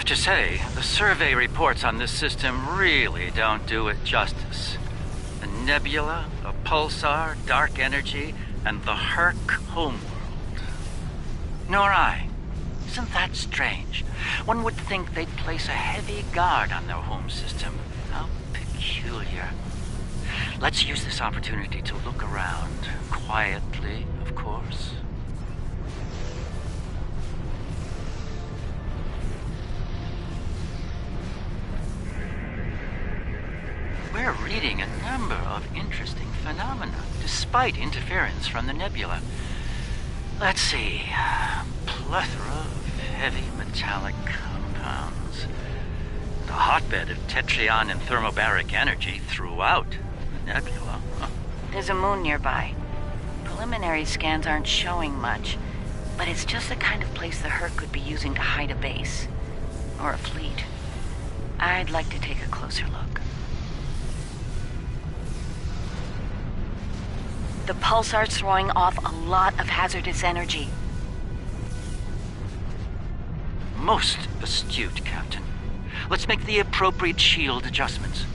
have to say, the survey reports on this system really don't do it justice. The nebula, a pulsar, dark energy, and the Herc homeworld. Nor I. Isn't that strange? One would think they'd place a heavy guard on their home system. How peculiar. Let's use this opportunity to look around. Quietly, of course. We're reading a number of interesting phenomena, despite interference from the nebula. Let's see. Plethora of heavy metallic compounds. A hotbed of tetryon and thermobaric energy throughout the nebula. There's a moon nearby. Preliminary scans aren't showing much, but it's just the kind of place the Herc could be using to hide a base. Or a fleet. I'd like to take a closer look. The pulsar's throwing off a lot of hazardous energy. Most astute, Captain. Let's make the appropriate shield adjustments.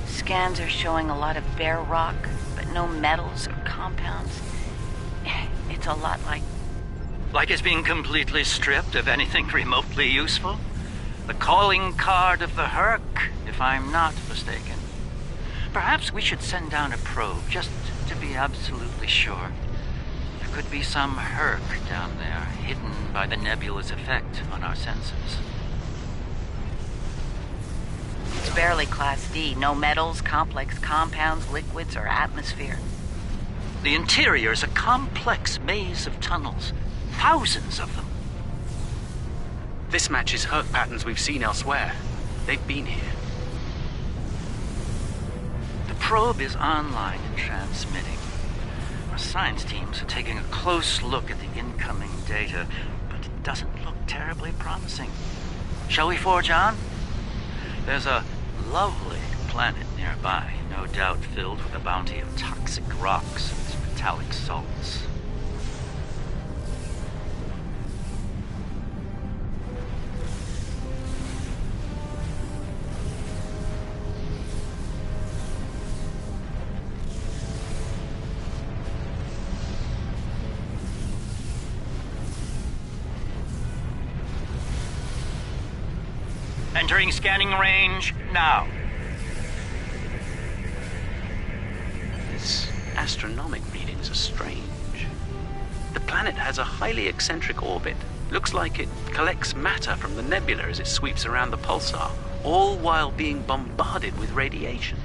Scans are showing a lot of bare rock, but no metals or compounds. It's a lot like... Like it's being completely stripped of anything remotely useful? The calling card of the Herc, if I'm not mistaken. Perhaps we should send down a probe, just to be absolutely sure. There could be some Herc down there, hidden by the nebula's effect on our senses. It's barely Class D. No metals, complex compounds, liquids, or atmosphere. The interior is a complex maze of tunnels. Thousands of them. This matches Herc patterns we've seen elsewhere. They've been here. The probe is online and transmitting. Our science teams are taking a close look at the incoming data, but it doesn't look terribly promising. Shall we forge on? There's a lovely planet nearby, no doubt filled with a bounty of toxic rocks and metallic salts. Entering scanning range now. Its astronomic readings are strange. The planet has a highly eccentric orbit. Looks like it collects matter from the nebula as it sweeps around the pulsar, all while being bombarded with radiation.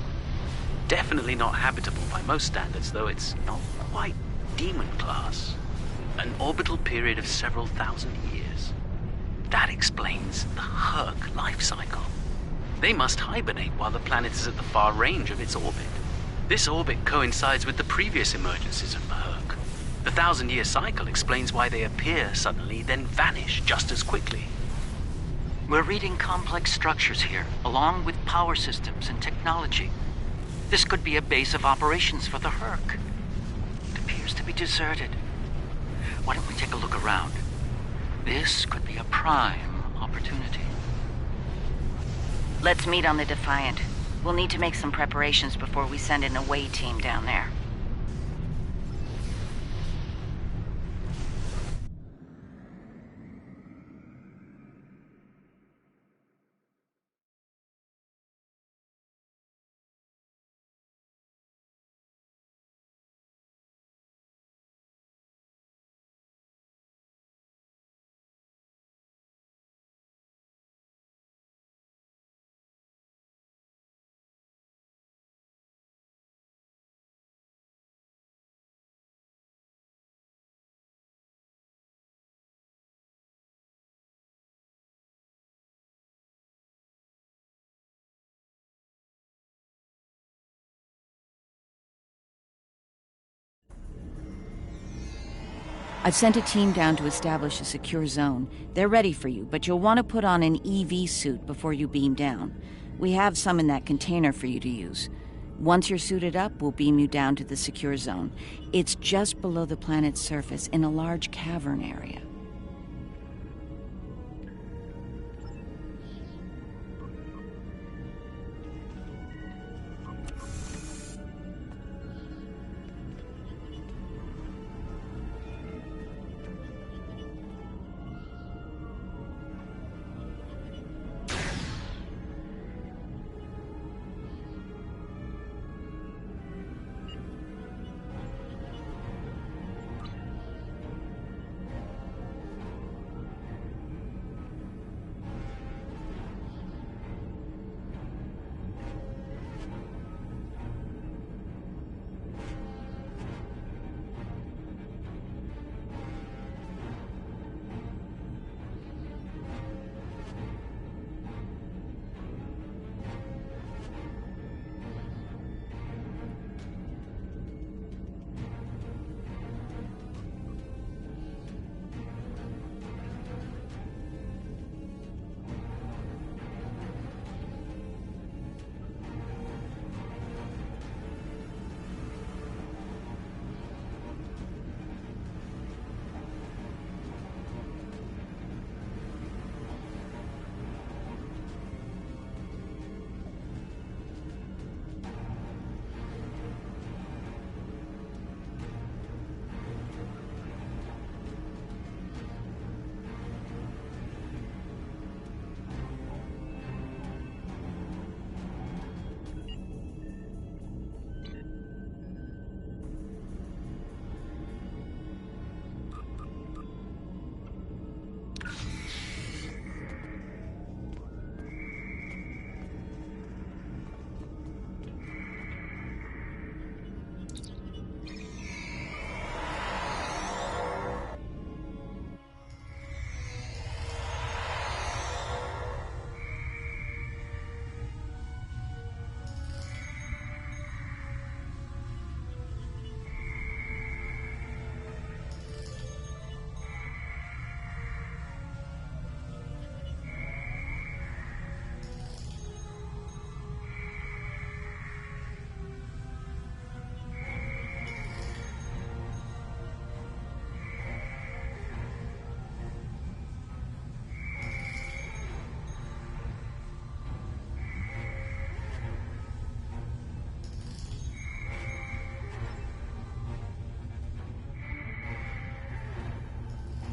Definitely not habitable by most standards, though it's not quite demon class. An orbital period of several thousand years. That explains the Herc life cycle. They must hibernate while the planet is at the far range of its orbit. This orbit coincides with the previous emergencies of the Herc. The 1,000-year cycle explains why they appear suddenly, then vanish just as quickly. We're reading complex structures here, along with power systems and technology. This could be a base of operations for the Herc. It appears to be deserted. Why don't we take a look around? This could be a prime opportunity. Let's meet on the Defiant. We'll need to make some preparations before we send an away team down there. I've sent a team down to establish a secure zone. They're ready for you, but you'll want to put on an EV suit before you beam down. We have some in that container for you to use. Once you're suited up, we'll beam you down to the secure zone. It's just below the planet's surface in a large cavern area.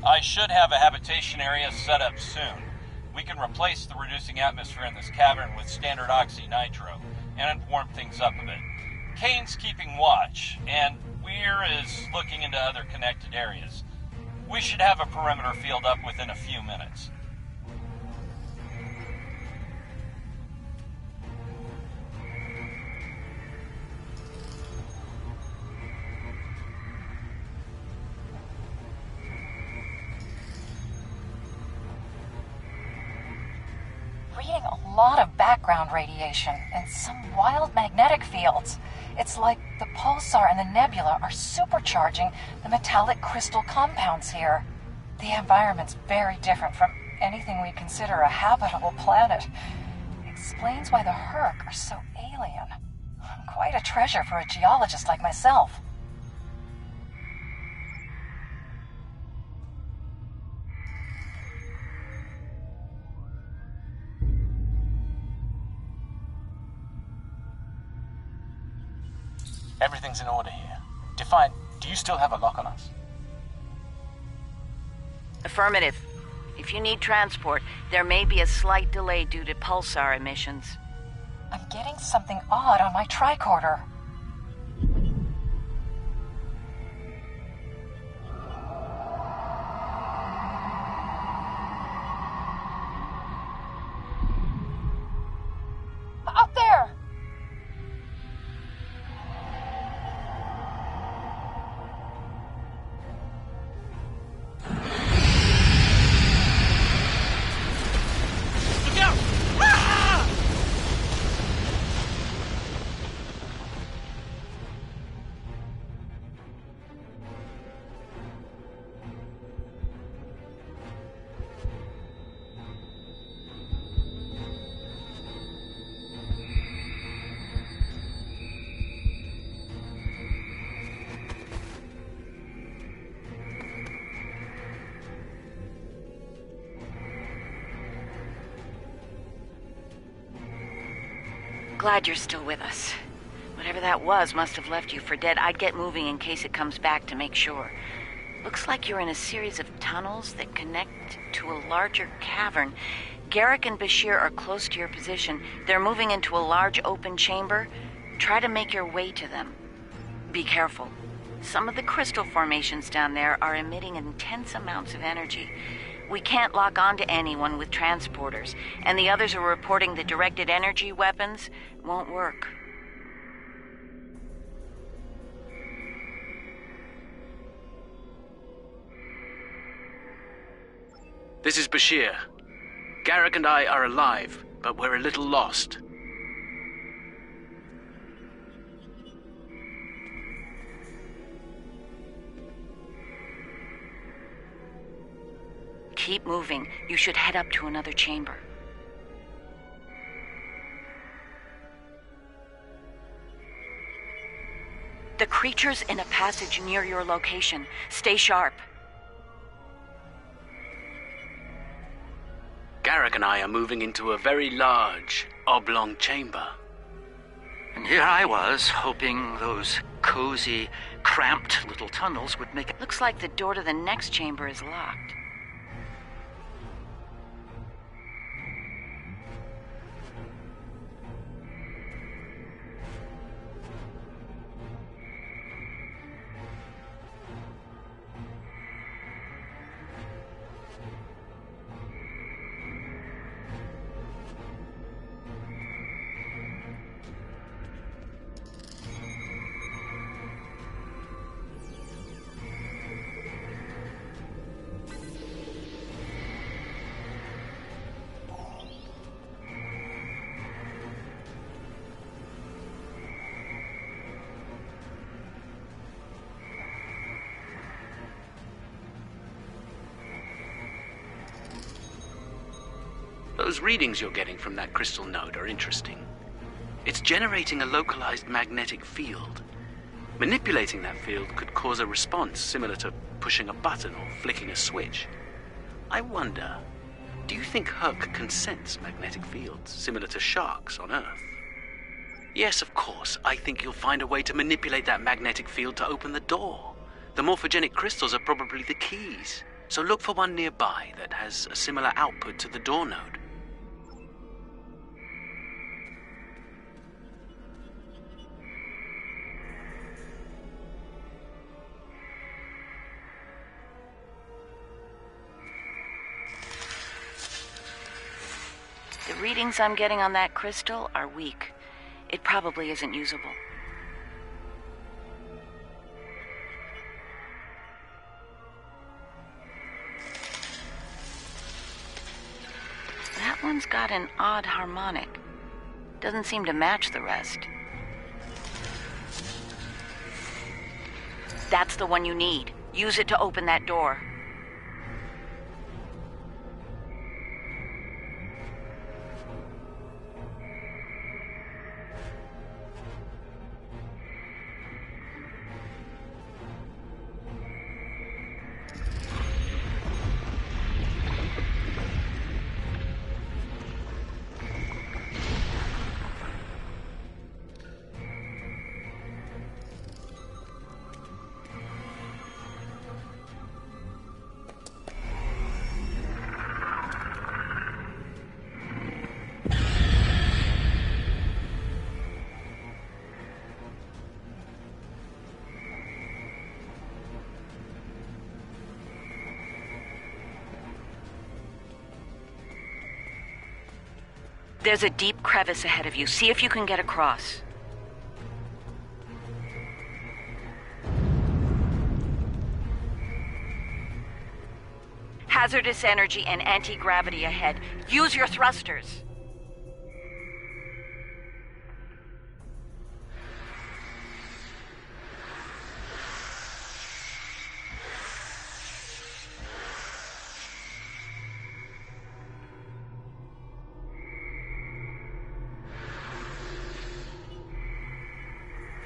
I should have a habitation area set up soon. We can replace the reducing atmosphere in this cavern with standard oxy-nitro, and warm things up a bit. Kane's keeping watch, and Weir is looking into other connected areas. We should have a perimeter field up within a few minutes. Reading a lot of background radiation and some wild magnetic fields. It's like the pulsar and the nebula are supercharging the metallic crystal compounds here. The environment's very different from anything we'd consider a habitable planet. Explains why the Herc are so alien. Quite a treasure for a geologist like myself. Everything's in order here. Define, do you still have a lock on us? Affirmative. If you need transport, there may be a slight delay due to pulsar emissions. I'm getting something odd on my tricorder. Up there! Glad you're still with us. Whatever that was must have left you for dead. I'd get moving in case it comes back to make sure. Looks like you're in a series of tunnels that connect to a larger cavern. Garrick and Bashir are close to your position. They're moving into a large open chamber. Try to make your way to them. Be careful. Some of the crystal formations down there are emitting intense amounts of energy. We can't lock onto anyone with transporters, and the others are reporting that directed energy weapons won't work. This is Bashir. Garrick and I are alive, but we're a little lost. Keep moving. You should head up to another chamber. The creature's in a passage near your location. Stay sharp. Garrick and I are moving into a very large, oblong chamber. And here I was, hoping those cozy, cramped little tunnels would make it. Looks like the door to the next chamber is locked. Those readings you're getting from that crystal node are interesting. It's generating a localized magnetic field. Manipulating that field could cause a response similar to pushing a button or flicking a switch. I wonder, do you think Herc can sense magnetic fields similar to sharks on Earth? Yes, of course. I think you'll find a way to manipulate that magnetic field to open the door. The morphogenic crystals are probably the keys, so look for one nearby that has a similar output to the door node. The readings I'm getting on that crystal are weak. It probably isn't usable. That one's got an odd harmonic. Doesn't seem to match the rest. That's the one you need. Use it to open that door. There's a deep crevice ahead of you. See if you can get across. Hazardous energy and anti-gravity ahead. Use your thrusters.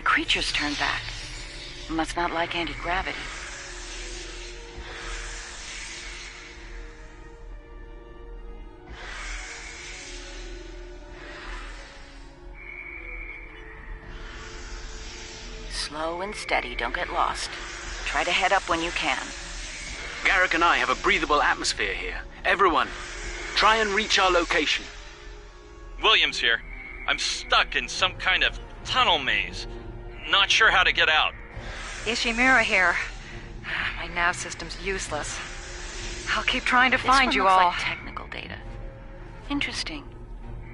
Creatures turn back. Must not like anti-gravity. Slow and steady, don't get lost. Try to head up when you can. Garrick and I have a breathable atmosphere here. Everyone, try and reach our location. Williams here. I'm stuck in some kind of tunnel maze. Not sure how to get out. Ishimura here. My nav system's useless. I'll keep trying to This find one you looks all. like technical data. Interesting.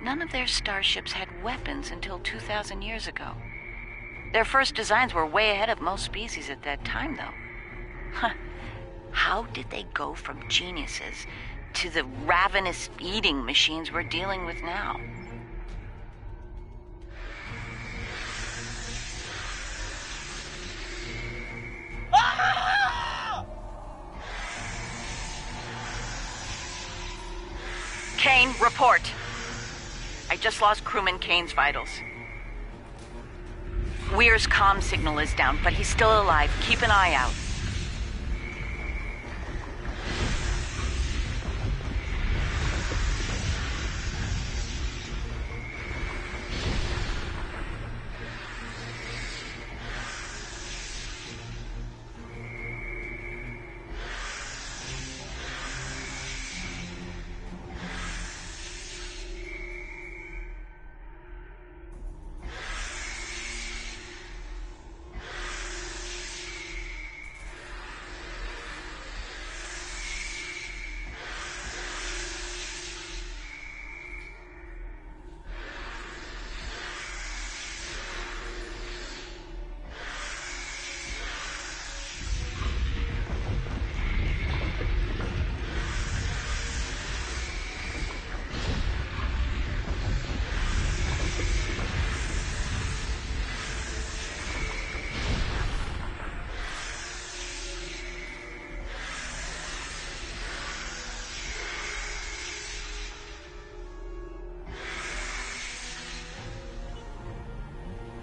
None of their starships had weapons until 2,000 years ago. Their first designs were way ahead of most species at that time, though. Huh. How did they go from geniuses to the ravenous eating machines we're dealing with now? Kane, report. I just lost crewman Kane's vitals. Weir's comm signal is down, but he's still alive. Keep an eye out.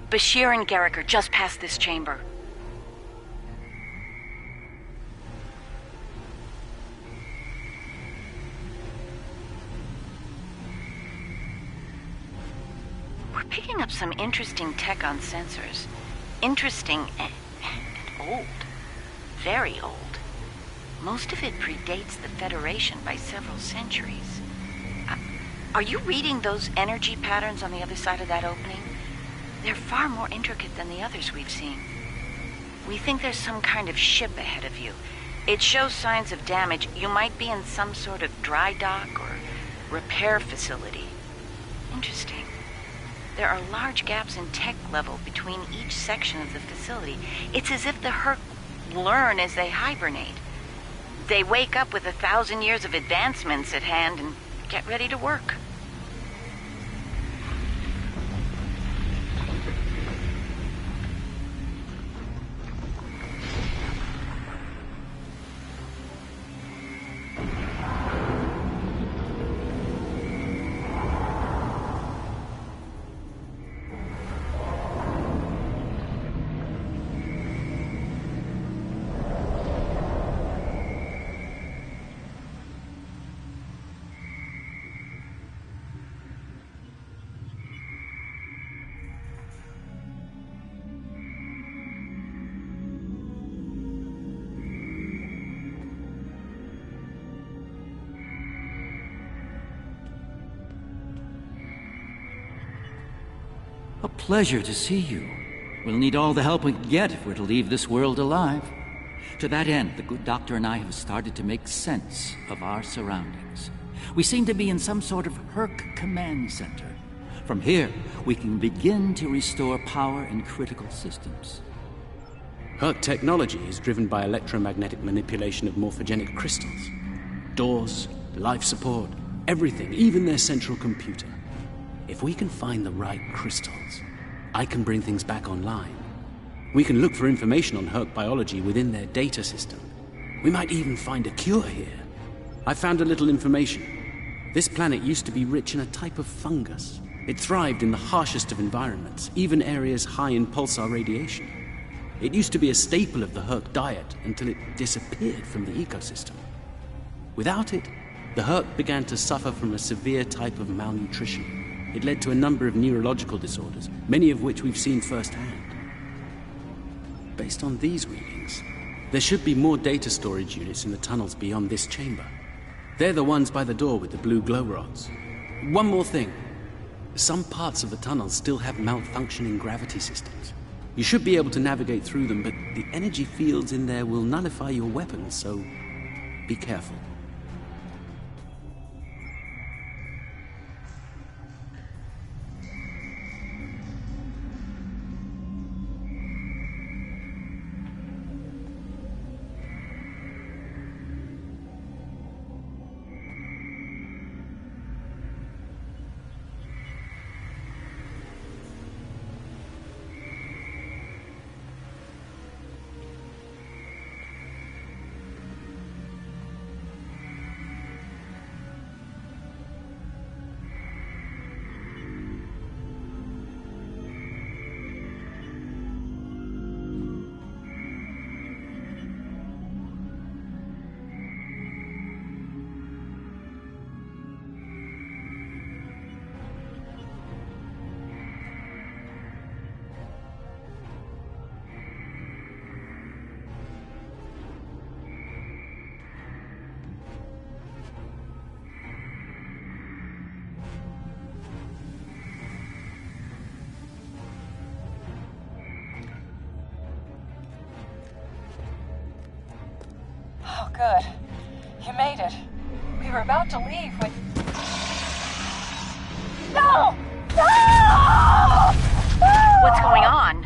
Bashir and Garrick are just past this chamber. We're picking up some interesting tech on sensors. Interesting and old. Very old. Most of it predates the Federation by several centuries. Are you reading those energy patterns on the other side of that opening? They're far more intricate than the others we've seen. We think there's some kind of ship ahead of you. It shows signs of damage. You might be in some sort of dry dock or repair facility. Interesting. There are large gaps in tech level between each section of the facility. It's as if the Herc learn as they hibernate. They wake up with 1,000 years of advancements at hand and get ready to work. A pleasure to see you. We'll need all the help we can get if we're to leave this world alive. To that end, the good doctor and I have started to make sense of our surroundings. We seem to be in some sort of Herc command center. From here, we can begin to restore power in critical systems. Herc technology is driven by electromagnetic manipulation of morphogenic crystals. Doors, life support, everything, even their central computer. If we can find the right crystals, I can bring things back online. We can look for information on Herc biology within their data system. We might even find a cure here. I found a little information. This planet used to be rich in a type of fungus. It thrived in the harshest of environments, even areas high in pulsar radiation. It used to be a staple of the Herc diet until it disappeared from the ecosystem. Without it, the Herc began to suffer from a severe type of malnutrition. It led to a number of neurological disorders, many of which we've seen firsthand. based on these readings, there should be more data storage units in the tunnels beyond this chamber. They're the ones by the door with the blue glow rods. One more thing. Some parts of the tunnels still have malfunctioning gravity systems. You should be able to navigate through them, but the energy fields in there will nullify your weapons, so be careful. Oh, good. You made it. We were about to leave with... No! No! What's going on?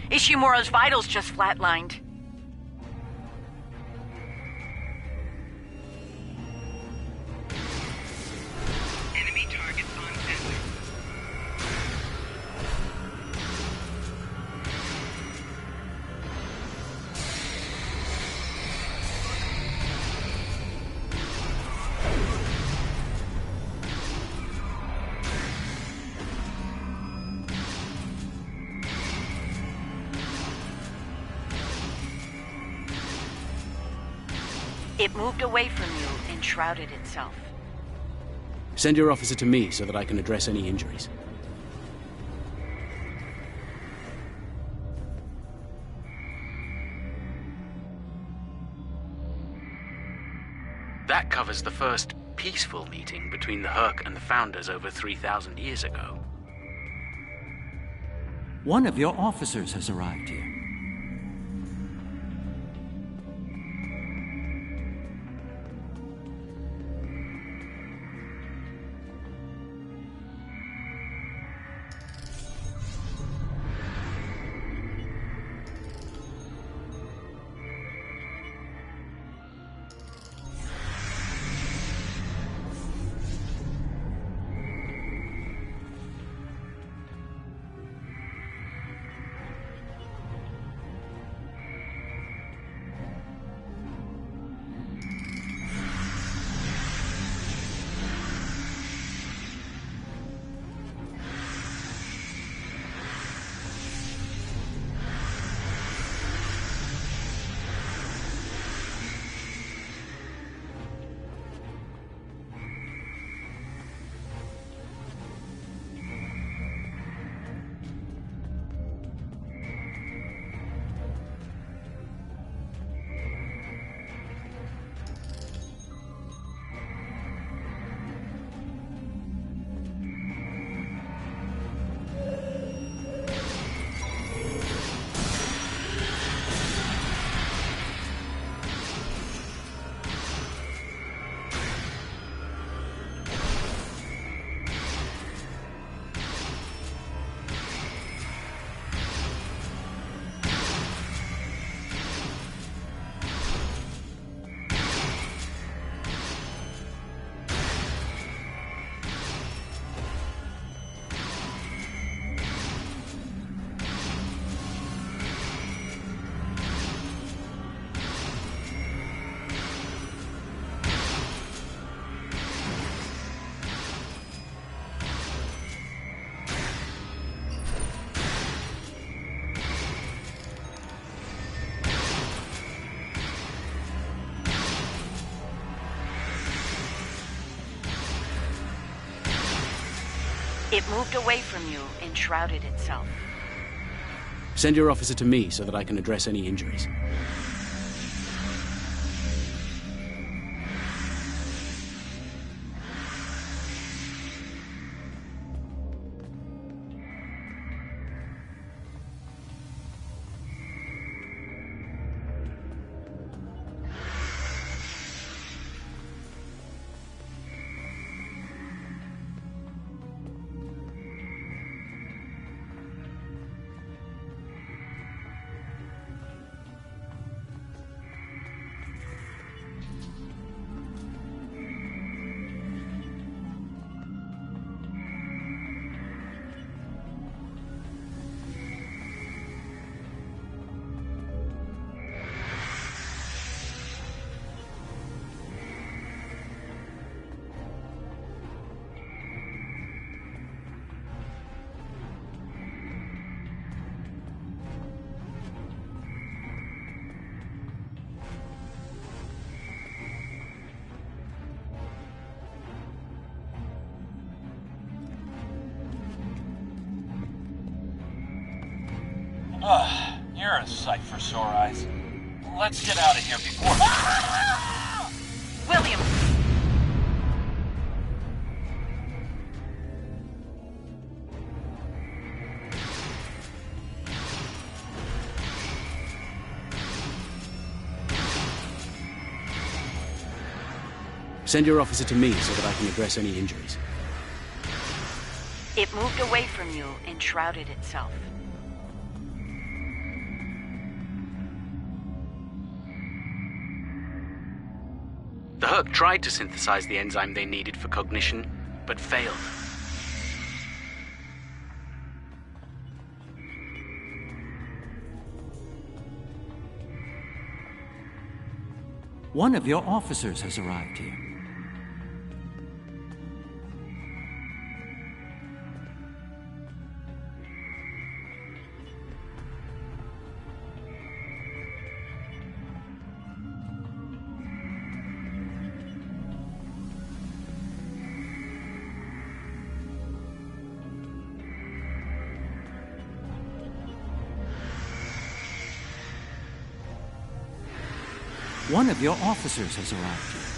Ishimura's vitals just flatlined. Enemy target on sensor. It moved away from you and shrouded itself. Send your officer to me so that I can address any injuries. That covers the first peaceful meeting between the Herc and the Founders over 3,000 years ago. One of your officers has arrived here. It moved away from you and shrouded itself. Send your officer to me so that I can address any injuries. You're a sight for sore eyes. Let's get out of here before... William! Send your officer to me so that I can address any injuries. It moved away from you and shrouded itself. The Herc tried to synthesize the enzyme they needed for cognition, but failed. One of your officers has arrived here. One of your officers has arrived here.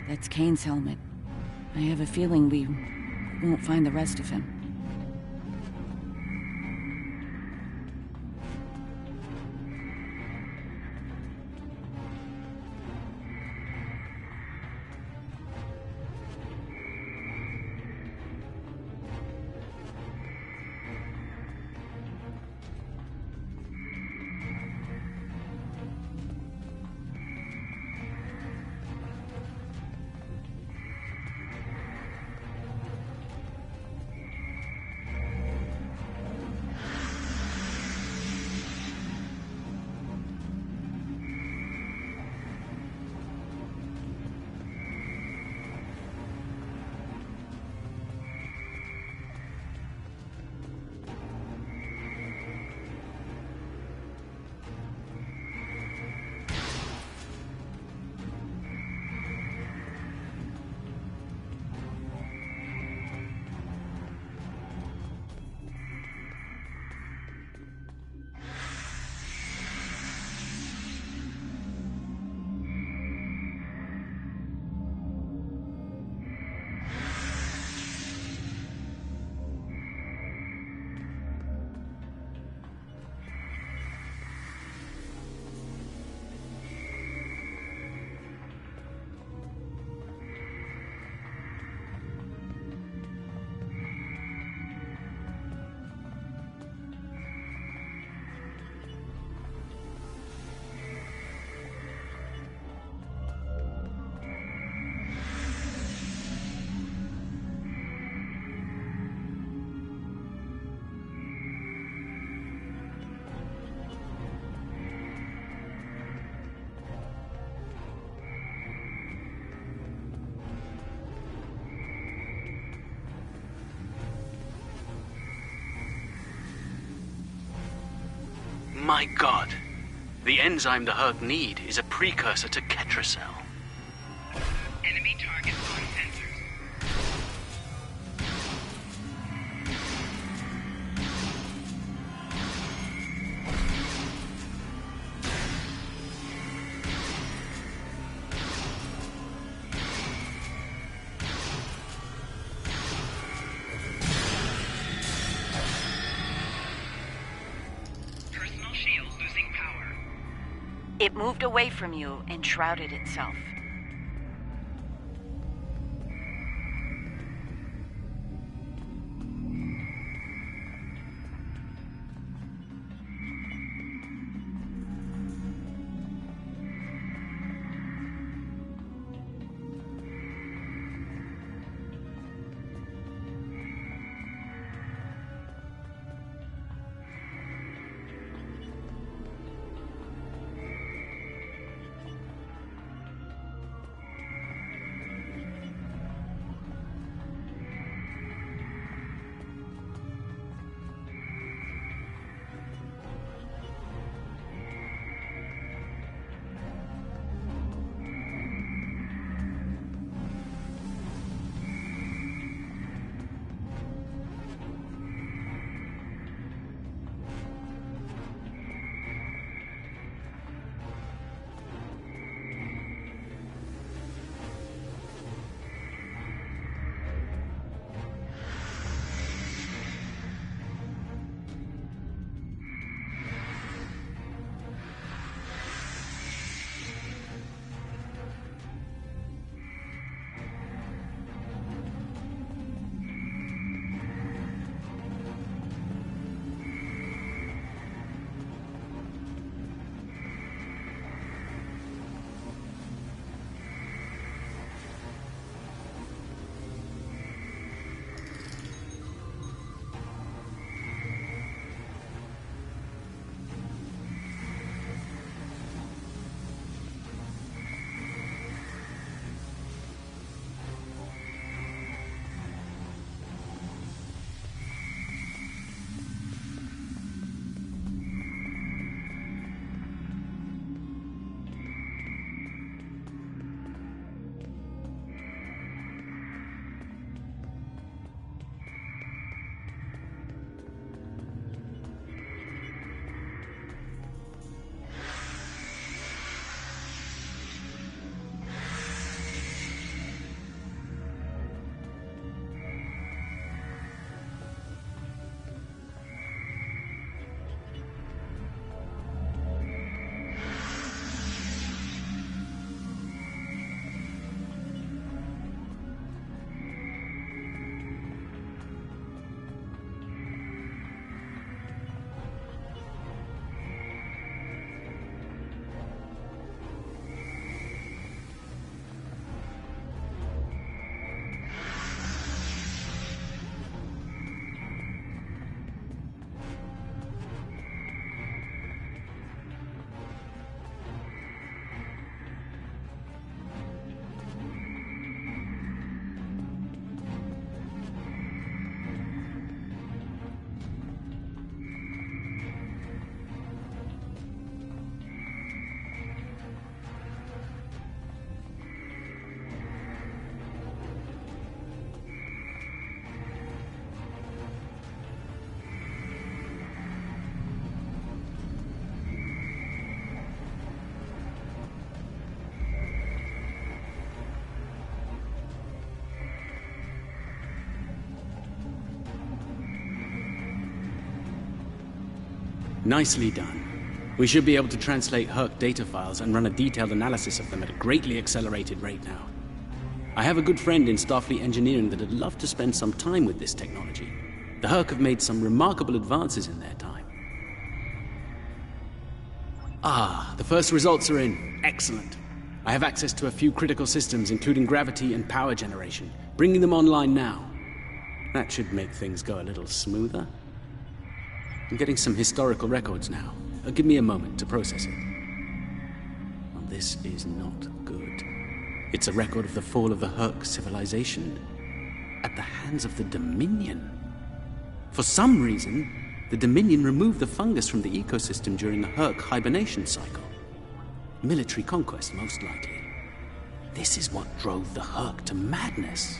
That's Kane's helmet. I have a feeling we won't find the rest of him. my god! The enzyme the Herc need is a precursor to Ketracell. Enemy target on sensors. Personal shields losing power. It moved away from you and shrouded itself. Nicely done. We should be able to translate Herc data files and run a detailed analysis of them at a greatly accelerated rate now. I have a good friend in Starfleet engineering that'd love to spend some time with this technology. The Herc have made some remarkable advances in their time. Ah, the first results are in. Excellent. I have access to a few critical systems, including gravity and power generation, bringing them online now. That should make things go a little smoother. I'm getting some historical records now. Give me a moment to process it. Well, this is not good. It's a record of the fall of the Herc civilization at the hands of the Dominion. For some reason, The Dominion removed the fungus from the ecosystem during the Herc hibernation cycle. Military conquest, most likely. This is what drove the Herc to madness.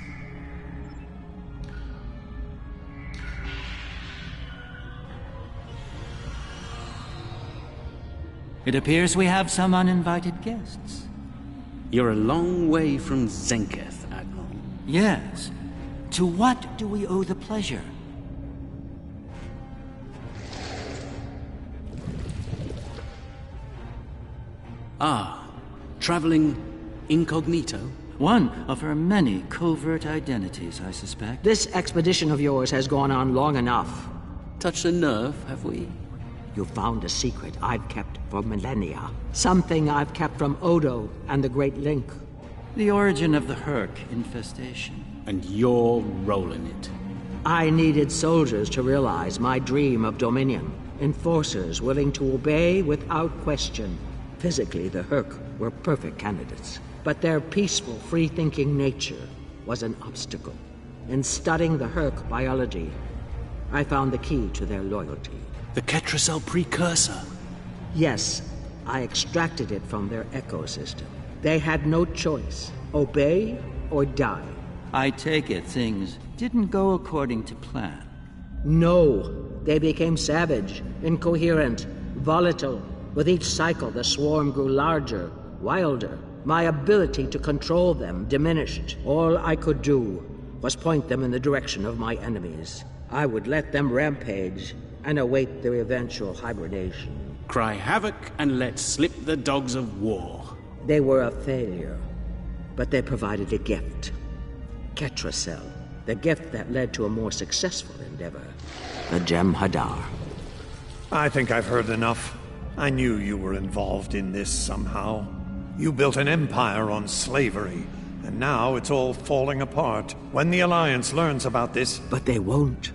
It appears we have some uninvited guests. You're a long way from Zenketh, Admiral. Yes. To what do we owe the pleasure? Ah, traveling incognito? One of her many covert identities, I suspect. This expedition of yours has gone on long enough. Touched a nerve, have we? You found a secret I've kept for millennia. Something I've kept from Odo and the Great Link. The origin of the Herc infestation. And you're rolling it. I needed soldiers to realize my dream of dominion. Enforcers willing to obey without question. Physically, the Herc were perfect candidates. But their peaceful, free-thinking nature was an obstacle. In studying the Herc biology, I found the key to their loyalty. The Ketracel precursor. Yes, I extracted it from their ecosystem. They had no choice. Obey or die. I take it things didn't go according to plan. No, they became savage, incoherent, volatile. With each cycle, the swarm grew larger, wilder. My ability to control them diminished. All I could do was point them in the direction of my enemies. I would let them rampage and await their eventual hibernation. Cry havoc and let slip the dogs of war. They were a failure, but they provided a gift. Ketracel, the gift that led to a more successful endeavor. The Gem Hadar. I think I've heard enough. I knew you were involved in this somehow. You built an empire on slavery, and now it's all falling apart. When the Alliance learns about this... But they won't.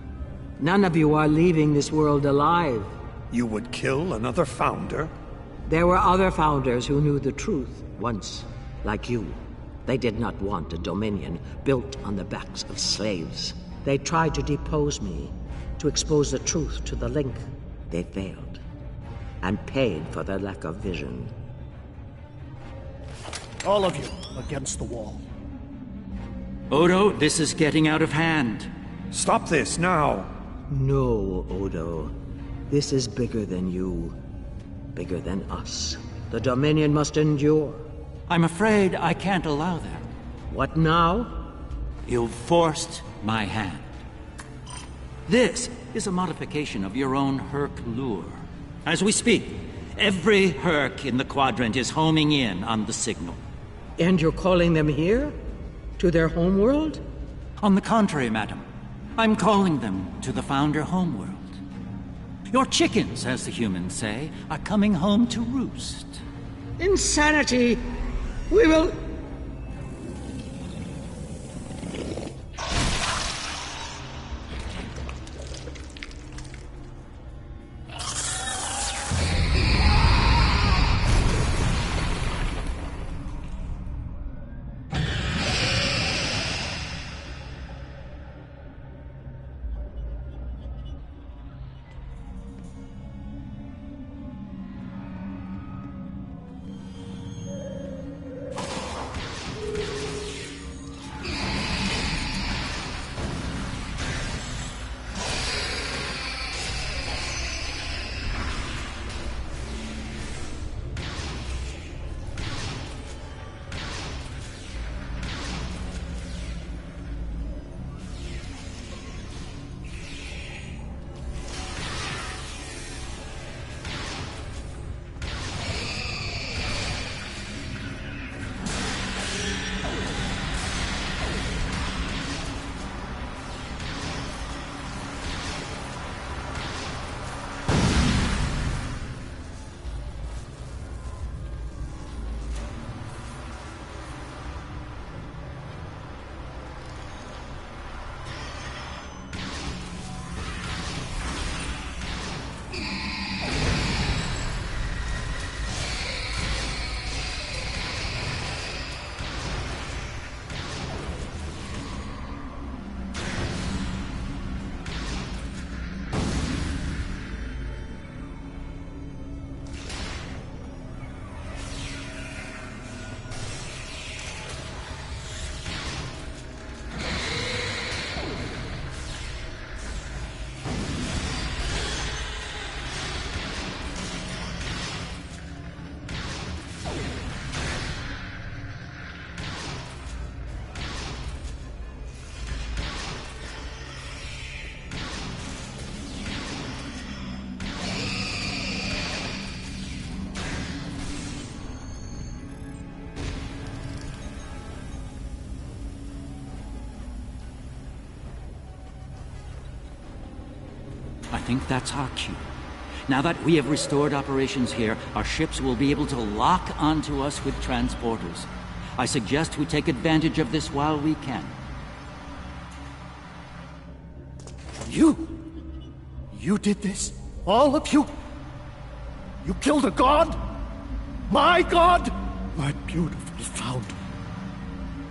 None of you are leaving this world alive. You would kill another founder? There were other founders who knew the truth once, like you. They did not want a dominion built on the backs of slaves. They tried to depose me, to expose the truth to the Link. They failed, and paid for their lack of vision. All of you against the wall. Odo, this is getting out of hand. Stop this now! No, Odo. This is bigger than you. Bigger than us. The Dominion must endure. I'm afraid I can't allow that. What now? You've forced my hand. This is a modification of your own Herc lure. As we speak, every Herc in the Quadrant is homing in on the signal. And you're calling them here? To their homeworld? On the contrary, madam. I'm calling them to the Founder homeworld. Your chickens, as the humans say, are coming home to roost. Insanity! We will... think that's our cue. Now that we have restored operations here, our ships will be able to lock onto us with transporters. I suggest we take advantage of this while we can. You did this? All of you? You killed a god? My god? My beautiful founder.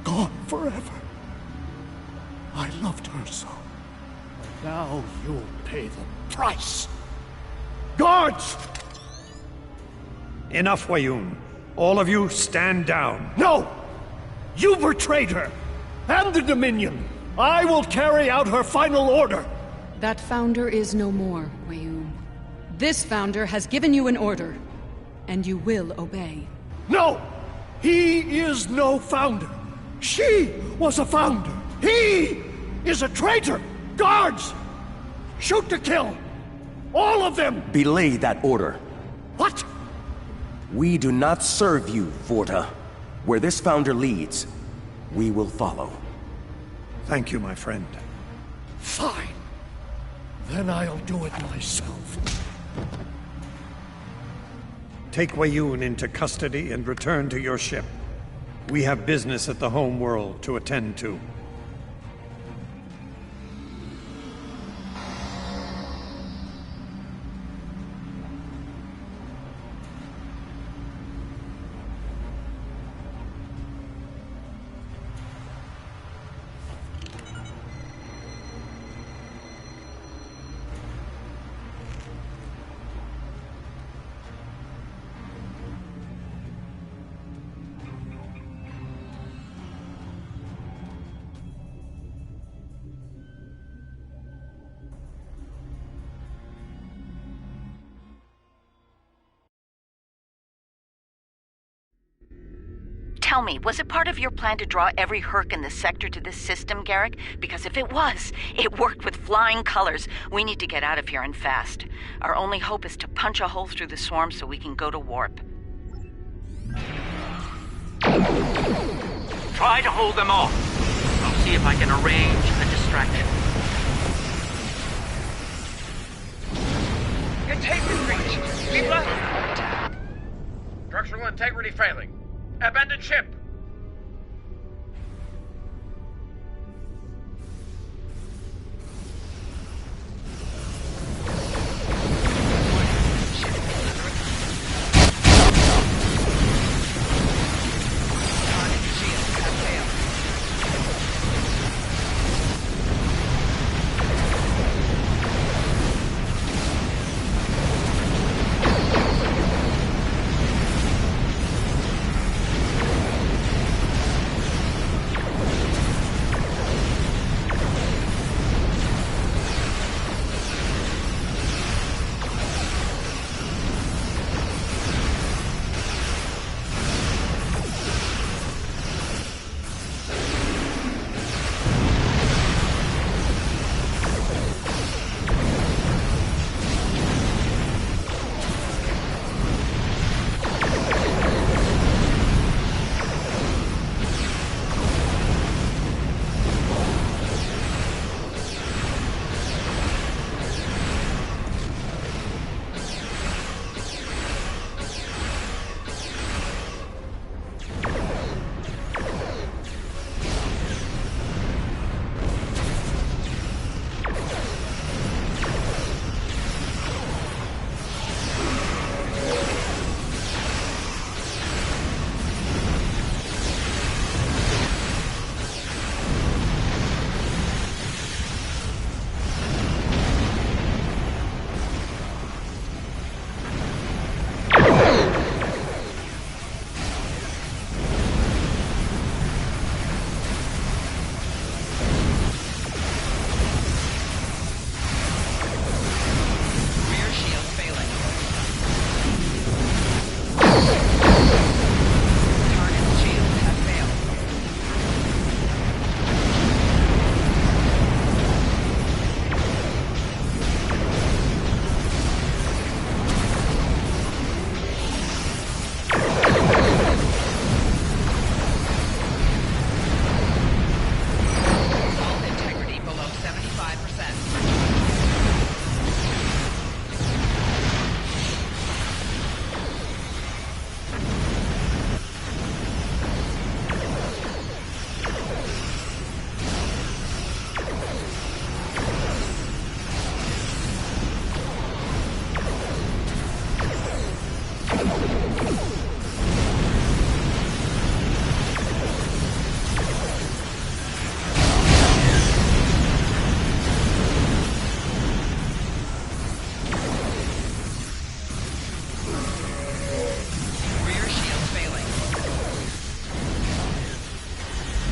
Gone forever. I loved her so. And now you'll pay the price. Guards! Enough, Wayun. All of you, stand down. No! You betrayed her! And the Dominion! I will carry out her final order! That founder is no more, Wayun. This founder has given you an order, and you will obey. No! He is no founder. She was a founder. He is a traitor! Guards! Shoot to kill! All of them! Belay that order. What? We do not serve you, Vorta. Where this founder leads, we will follow. Thank you, my friend. Fine. Then I'll do it myself. Take Wayun into custody and return to your ship. We have business at the home world to attend to. Tell me, was it part of your plan to draw every Herc in the sector to this system, Garrick? Because if it was, it worked with flying colors. We need to get out of here and fast. Our only hope is to punch a hole through the swarm so we can go to warp. Try to hold them off. I'll see if I can arrange a distraction. Containment breach! We've lost... Structural integrity failing. Abandoned ship!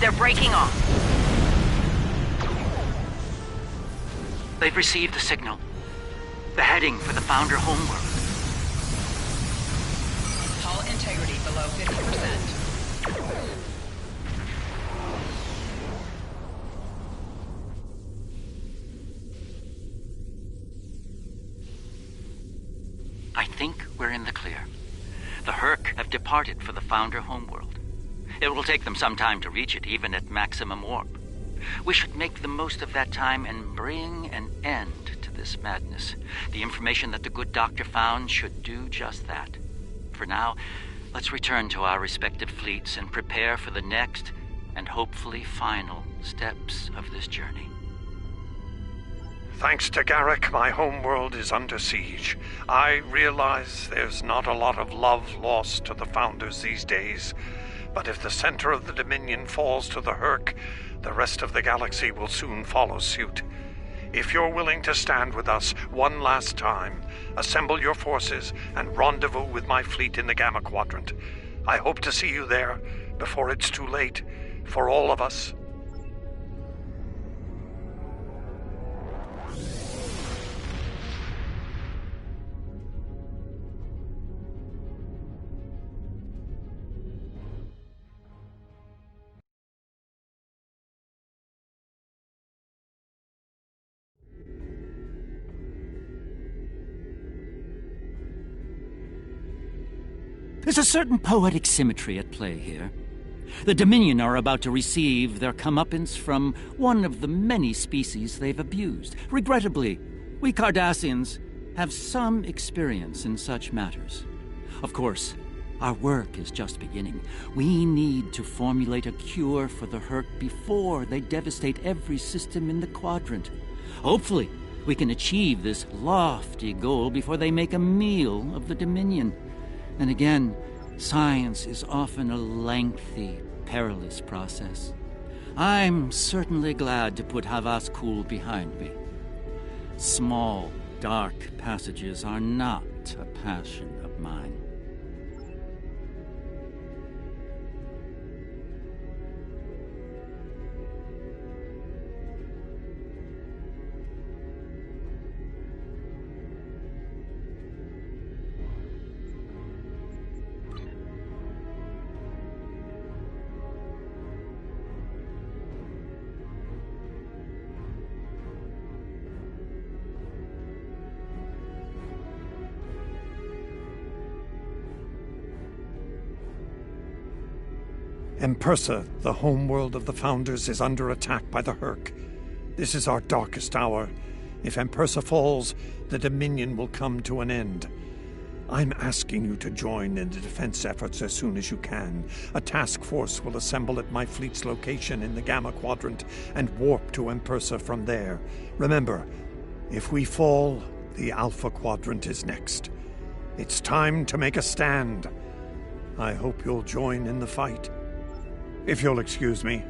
They're breaking off. They've received the signal. They're heading for the Founder homeworld. Hull integrity below 50%. I think we're in the clear. The Herc have departed for the Founder homeworld. It will take them some time to reach it, even at maximum warp. We should make the most of that time and bring an end to this madness. The information that the good doctor found should do just that. For now, let's return to our respective fleets and prepare for the next and hopefully final steps of this journey. Thanks to Garrick, my homeworld is under siege. I realize there's not a lot of love lost to the Founders these days, but if the center of the Dominion falls to the Herc, the rest of the galaxy will soon follow suit. If you're willing to stand with us one last time, assemble your forces and rendezvous with my fleet in the Gamma Quadrant. I hope to see you there before it's too late for all of us. There's a certain poetic symmetry at play here. The Dominion are about to receive their comeuppance from one of the many species they've abused. Regrettably, we Cardassians have some experience in such matters. Of course, our work is just beginning. We need to formulate a cure for the Herc before they devastate every system in the Quadrant. Hopefully, we can achieve this lofty goal before they make a meal of the Dominion. And again, science is often a lengthy, perilous process. I'm certainly glad to put Havas Kul behind me. Small, dark passages are not a passion of mine. Empersa, the homeworld of the Founders, is under attack by the Herc. This is our darkest hour. If Empersa falls, the Dominion will come to an end. I'm asking you to join in the defense efforts as soon as you can. A task force will assemble at my fleet's location in the Gamma Quadrant and warp to Empersa from there. Remember, if we fall, the Alpha Quadrant is next. It's time to make a stand. I hope you'll join in the fight. If you'll excuse me.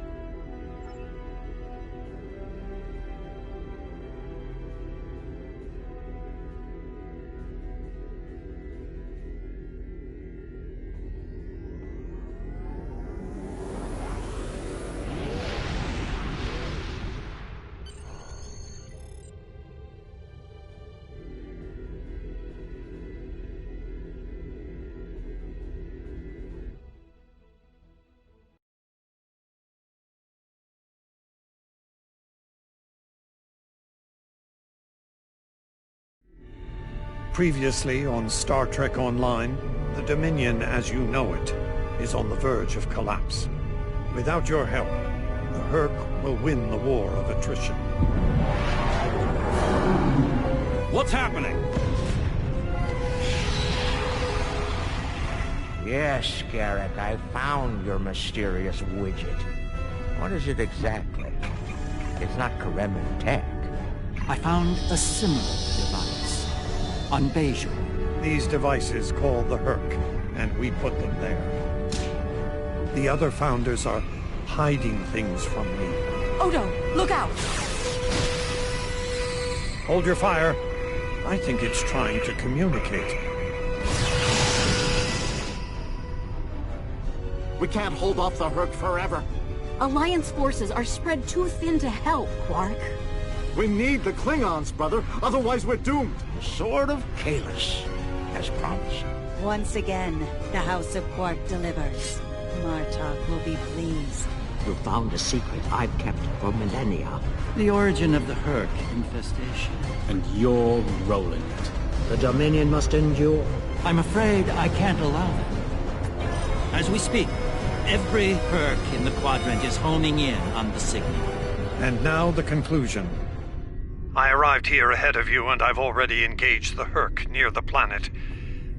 Previously on Star Trek Online, the Dominion as you know it is on the verge of collapse. Without your help, the Herc will win the war of attrition. What's happening? Yes, Garrick, I found your mysterious widget. What is it exactly? It's not Kremen tech. I found a similar device on Bejor. These devices call the Herc, and we put them there. The other Founders are hiding things from me. Odo, look out! Hold your fire. I think it's trying to communicate. We can't hold off the Herc forever. Alliance forces are spread too thin to help, Quark. We need the Klingons, brother. Otherwise we're doomed. The Sword of Kahless, as promised. Once again, the House of Quark delivers. Martok will be pleased. You found a secret I've kept for millennia. The origin of the Herc infestation. And you're rolling it. The Dominion must endure. I'm afraid I can't allow that. As we speak, every Herc in the Quadrant is homing in on the signal. And now the conclusion. I arrived here ahead of you, and I've already engaged the Herc near the planet.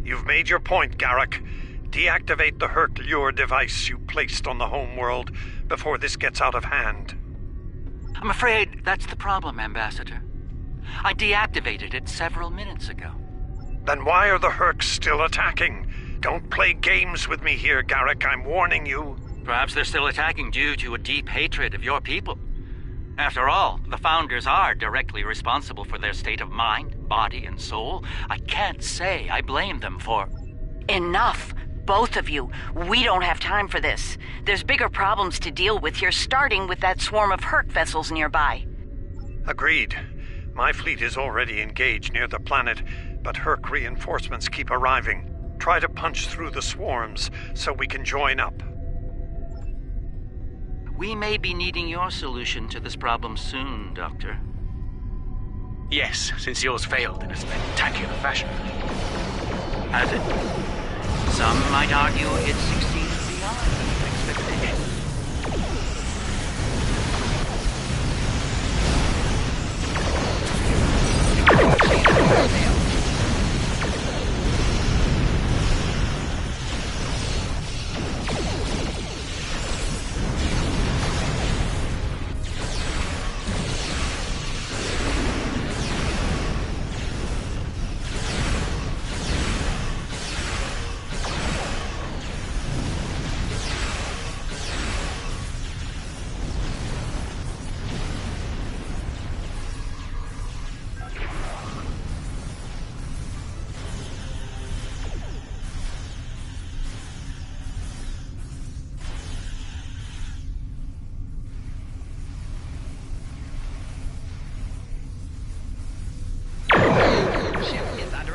You've made your point, Garrick. Deactivate the Herc lure device you placed on the homeworld before this gets out of hand. I'm afraid that's the problem, Ambassador. I deactivated it several minutes ago. Then why are the Hercs still attacking? Don't play games with me here, Garrick. I'm warning you. Perhaps they're still attacking due to a deep hatred of your people. After all, the Founders are directly responsible for their state of mind, body, and soul. I can't say I blame them for... Enough! Both of you. We don't have time for this. There's bigger problems to deal with here, starting with that swarm of Herc vessels nearby. Agreed. My fleet is already engaged near the planet, but Herc reinforcements keep arriving. Try to punch through the swarms so we can join up. We may be needing your solution to this problem soon, Doctor. Yes, since yours failed in a spectacular fashion. Has it? Some might argue it succeeded beyond expectations.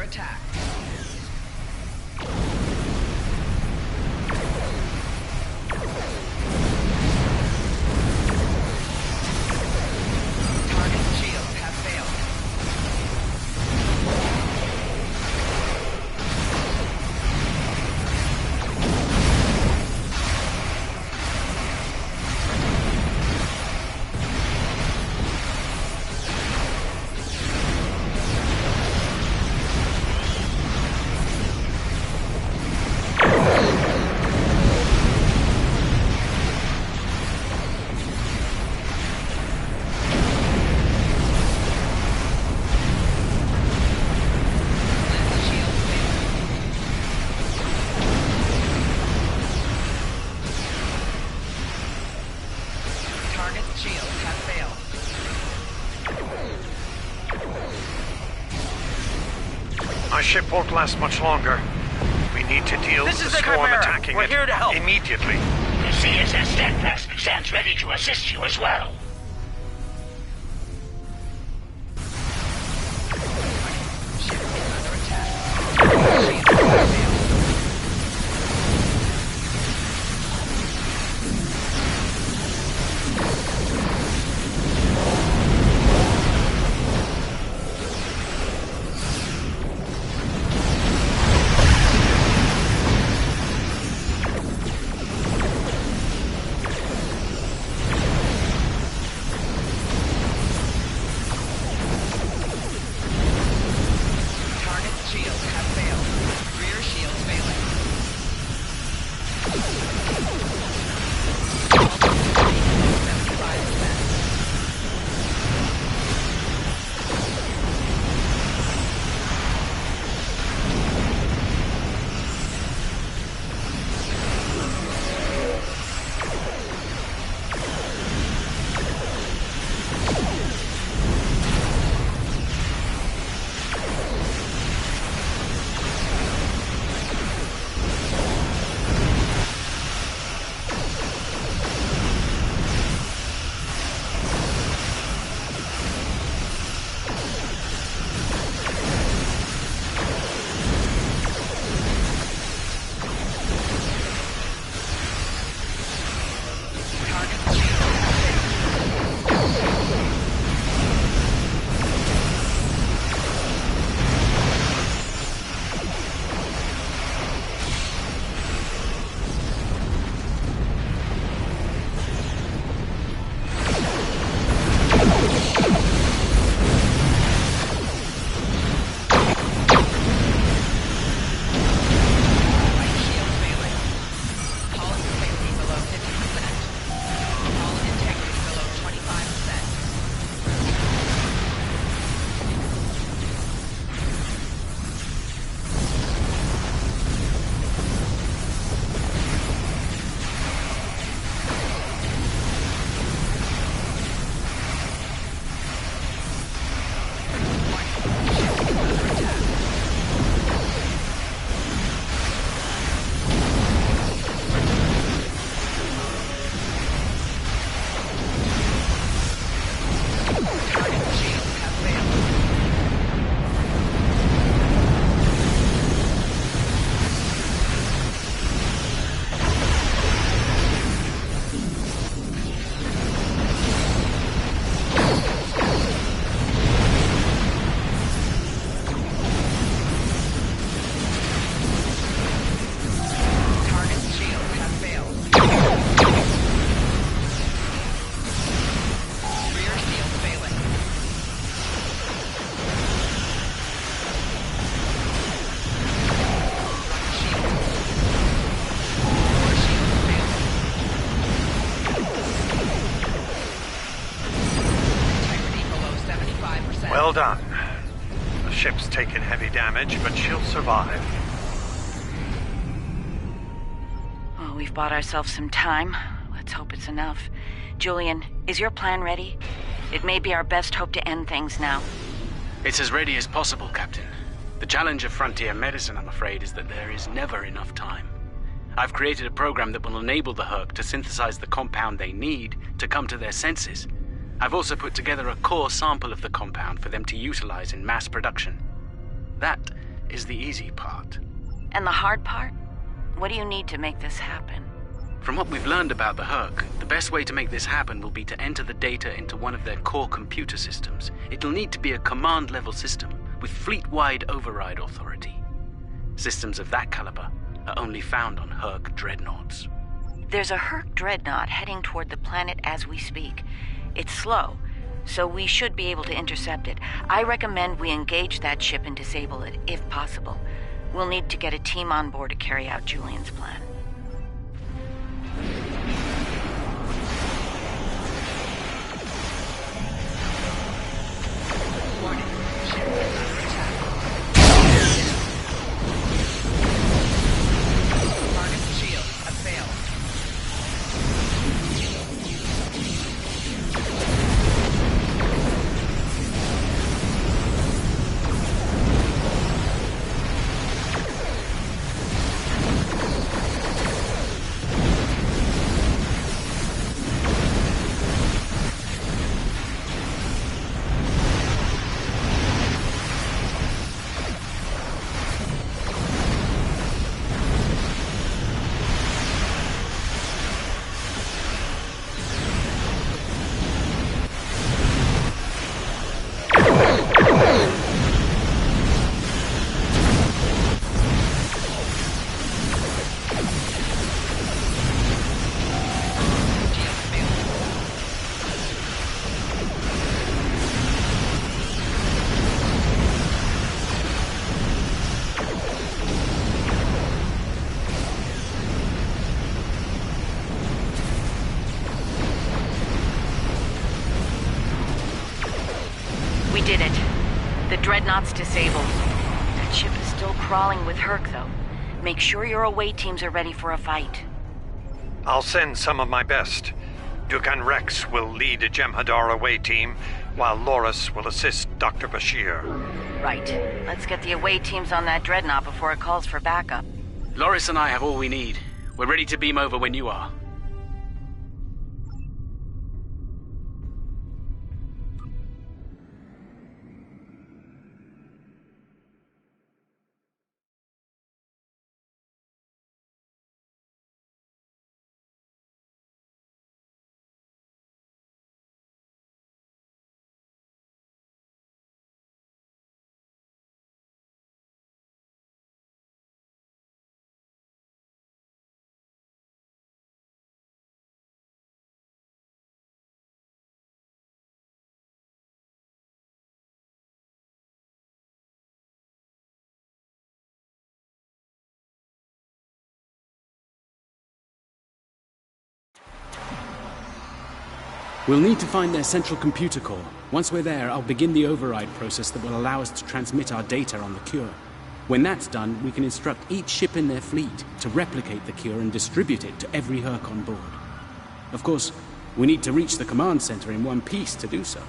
Attack. Target shield has failed. My ship won't last much longer. We need to deal with the swarm attacking it here to help. Immediately. The CSS Steadfast stands ready to assist you as well. Ship is under attack. Shield has failed. done. The ship's taken heavy damage, but she'll survive. Well, we've bought ourselves some time. Let's hope it's enough. Julian, is your plan ready? It may be our best hope to end things now. It's as ready as possible, Captain. The challenge of frontier medicine, I'm afraid, is that there is never enough time. I've created a program that will enable the Herc to synthesize the compound they need to come to their senses. I've also put together a core sample of the compound for them to utilize in mass production. That is the easy part. And the hard part? What do you need to make this happen? From what we've learned about the Herc, the best way to make this happen will be to enter the data into one of their core computer systems. It'll need to be a command-level system with fleet-wide override authority. Systems of that caliber are only found on Herc dreadnoughts. There's a Herc dreadnought heading toward the planet as we speak. It's slow, so we should be able to intercept it. I recommend we engage that ship and disable it, if possible. We'll need to get a team on board to carry out Julian's plan. Warning. Ship is under attack. Target's shield has failed. We did it. The dreadnought's disabled. That ship is still crawling with Herc, though. Make sure your away teams are ready for a fight. I'll send some of my best. Dugan Rex will lead a Jem'Hadar away team, while Loris will assist Dr. Bashir. Right. Let's get the away teams on that dreadnought before it calls for backup. Loris and I have all we need. We're ready to beam over when you are. We'll need to find their central computer core. Once we're there, I'll begin the override process that will allow us to transmit our data on the cure. When that's done, we can instruct each ship in their fleet to replicate the cure and distribute it to every Herc on board. Of course, we need to reach the command center in one piece to do so.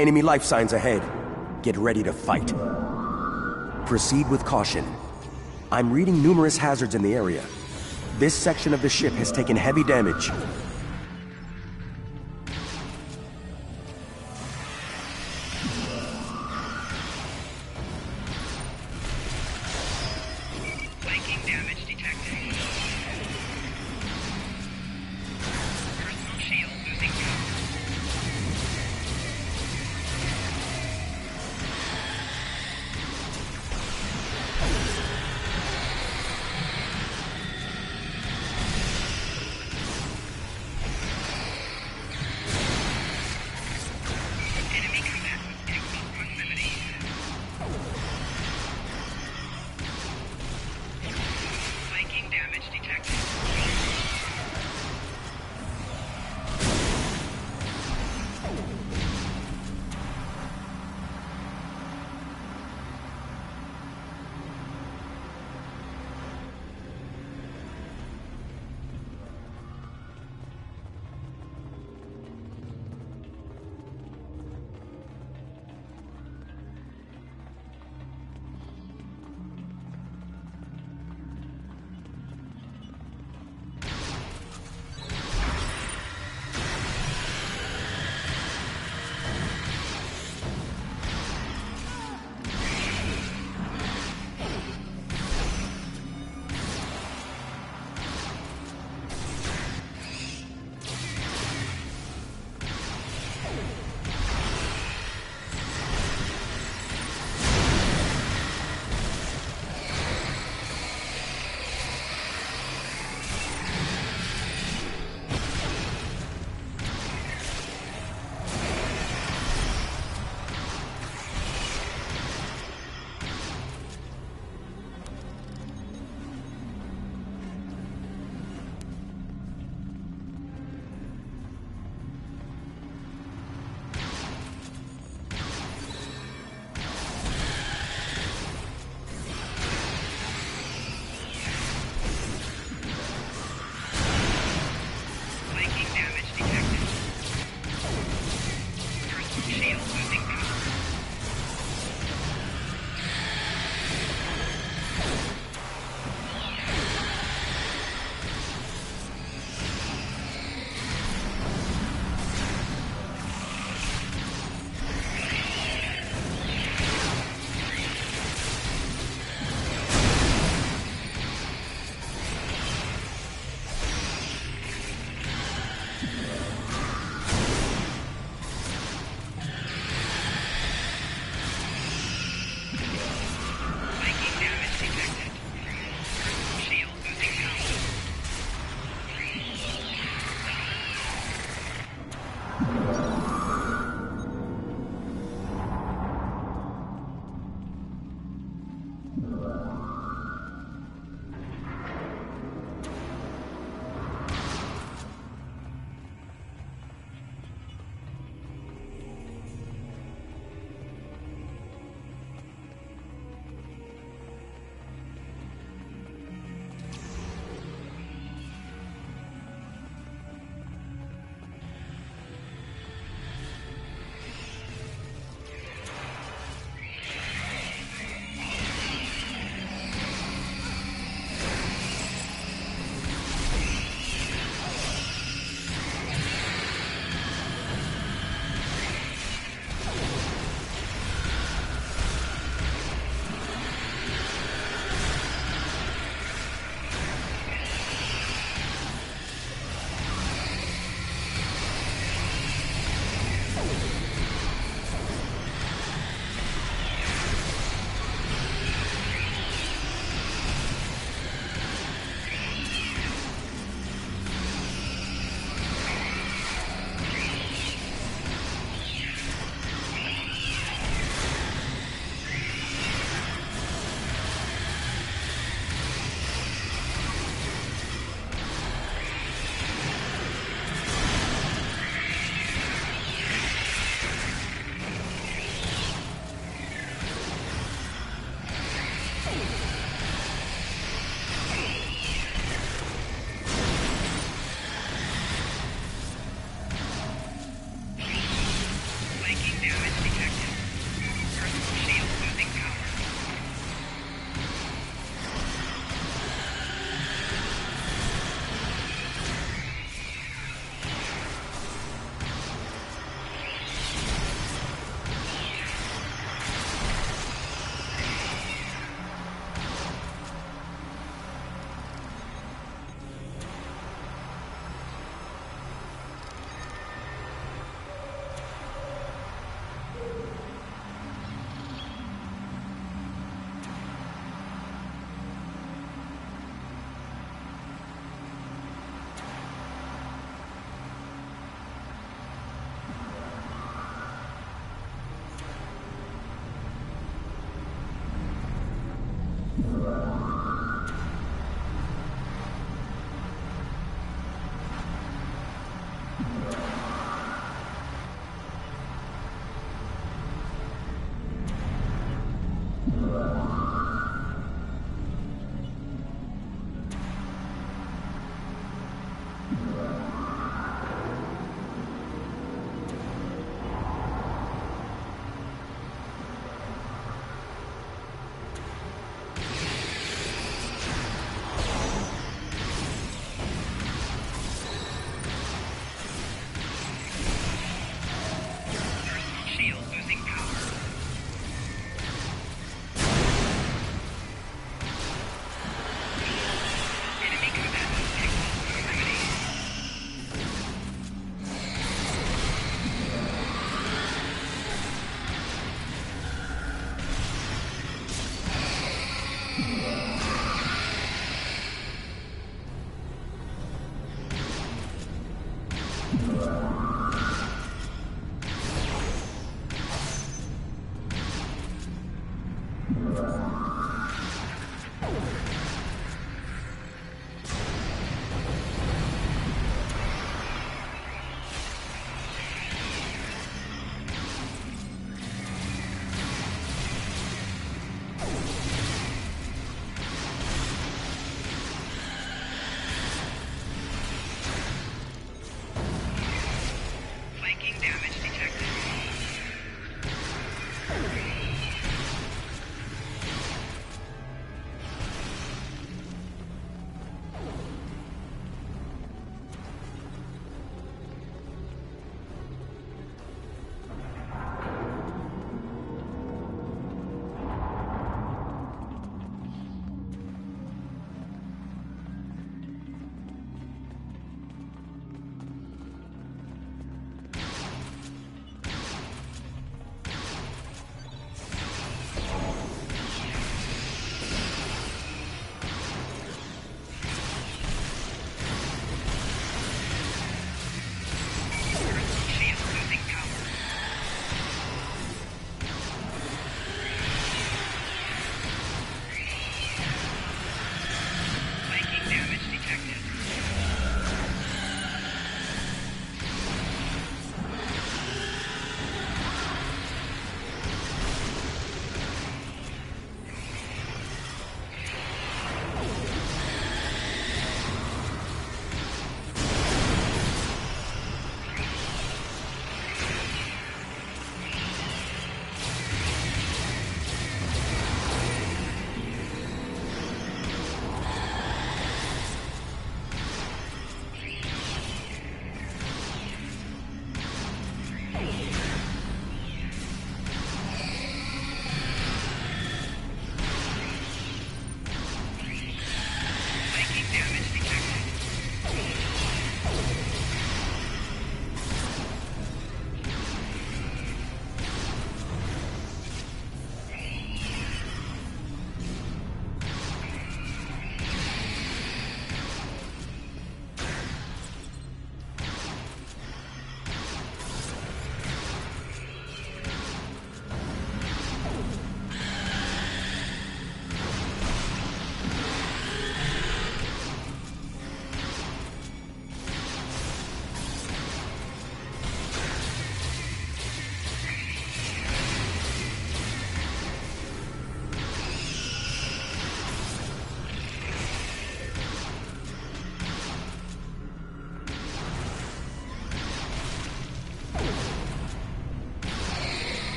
Enemy life signs ahead. Get ready to fight. Proceed with caution. I'm reading numerous hazards in the area. This section of the ship has taken heavy damage. Flanking damage detected. Personal shield losing power.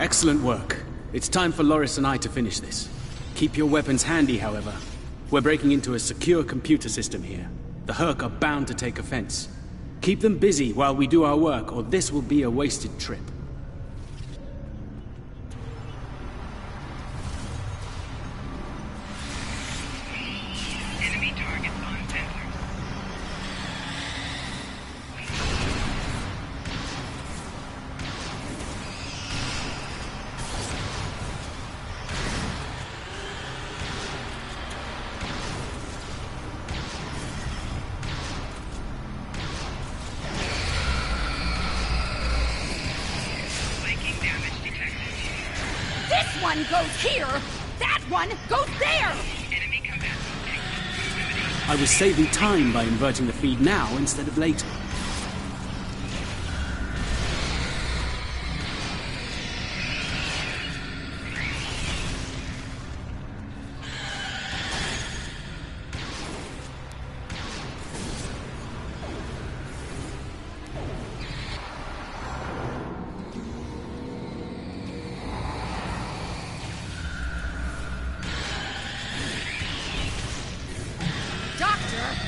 Excellent work. It's time for Loris and I to finish this. Keep your weapons handy, however. We're breaking into a secure computer system here. The Herc are bound to take offense. Keep them busy while we do our work, or this will be a wasted trip. Enemy targets on sensors. This one goes here! That one goes there! I was saving time by inverting the feed now instead of later.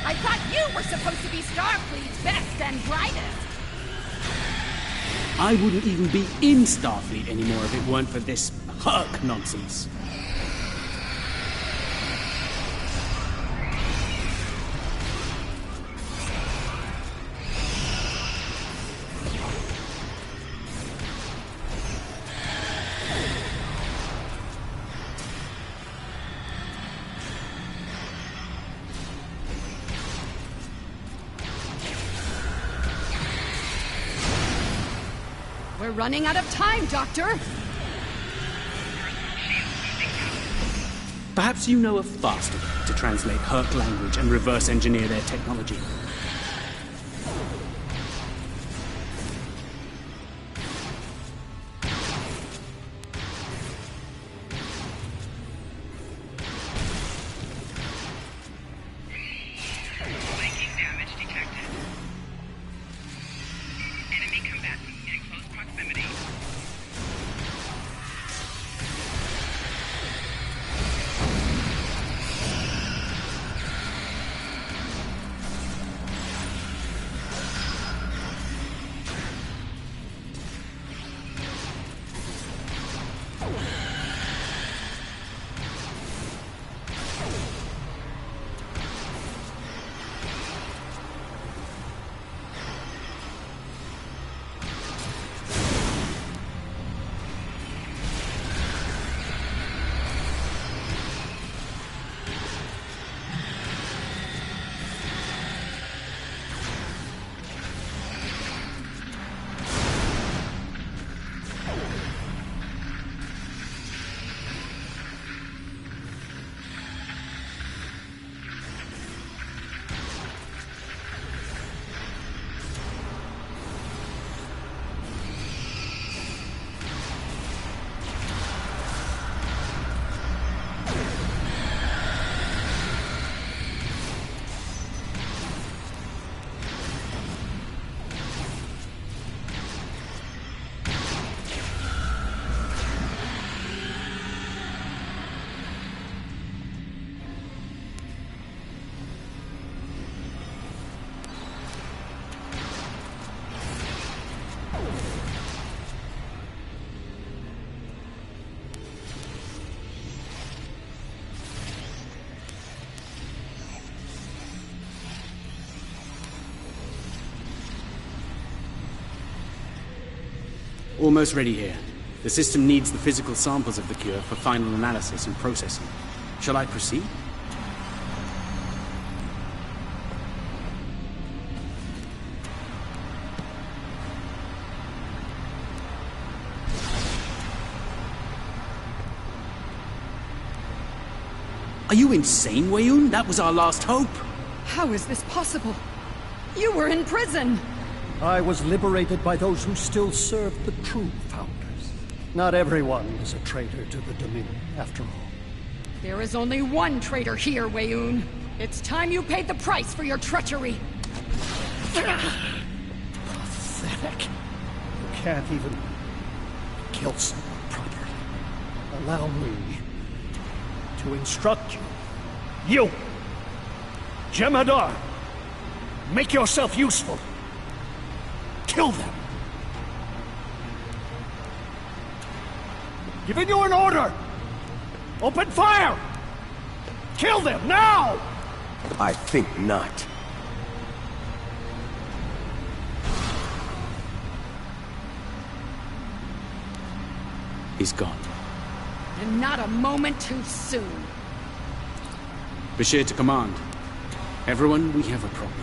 I thought you were supposed to be Starfleet's best and brightest! I wouldn't even be in Starfleet anymore if it weren't for this Herc nonsense. We're running out of time, Doctor! Perhaps you know a faster way to translate Herc language and reverse engineer their technology. Almost ready here. The system needs the physical samples of the cure for final analysis and processing. Shall I proceed? Are you insane, Weyoun? That was our last hope. How is this possible? You were in prison! I was liberated by those who still served the true Founders. Not everyone is a traitor to the Dominion, after all. There is only one traitor here, Weyoun. It's time you paid the price for your treachery. Pathetic. You can't even kill someone Allow me to instruct you. You! Jem'Hadar! Make yourself useful. Kill them. Giving you an order! Open fire! Kill them, now! I think not. He's gone. And not a moment too soon. Bashir to command. Everyone, we have a problem.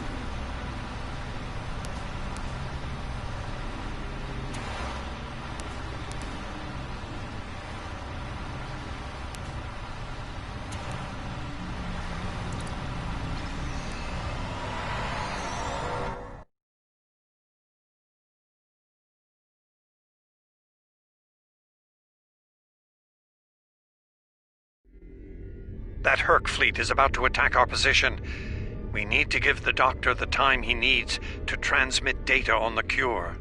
That Herc fleet is about to attack our position. We need to give the Doctor the time he needs to transmit data on the cure.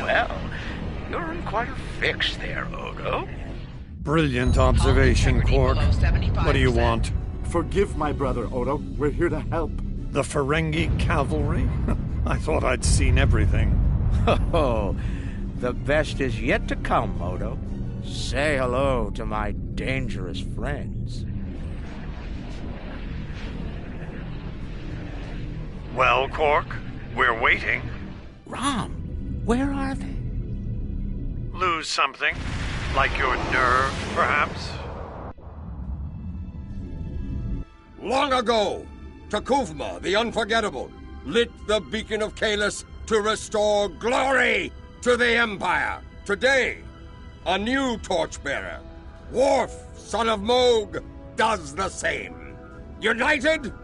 Well, you're in quite a fix there, Odo. Brilliant observation, Quark. What do you want? Forgive my brother, Odo. We're here to help. The Ferengi cavalry? I thought I'd seen everything. Oh, the best is yet to come, Odo. Say hello to my dangerous friends. Well, Quark, we're waiting. Rom, where are they? Lose something? Like your nerve, perhaps? Long ago, Takuvma, the Unforgettable, lit the beacon of Kahless to restore glory to the Empire. Today, a new torchbearer, Worf, son of Moog, does the same. United,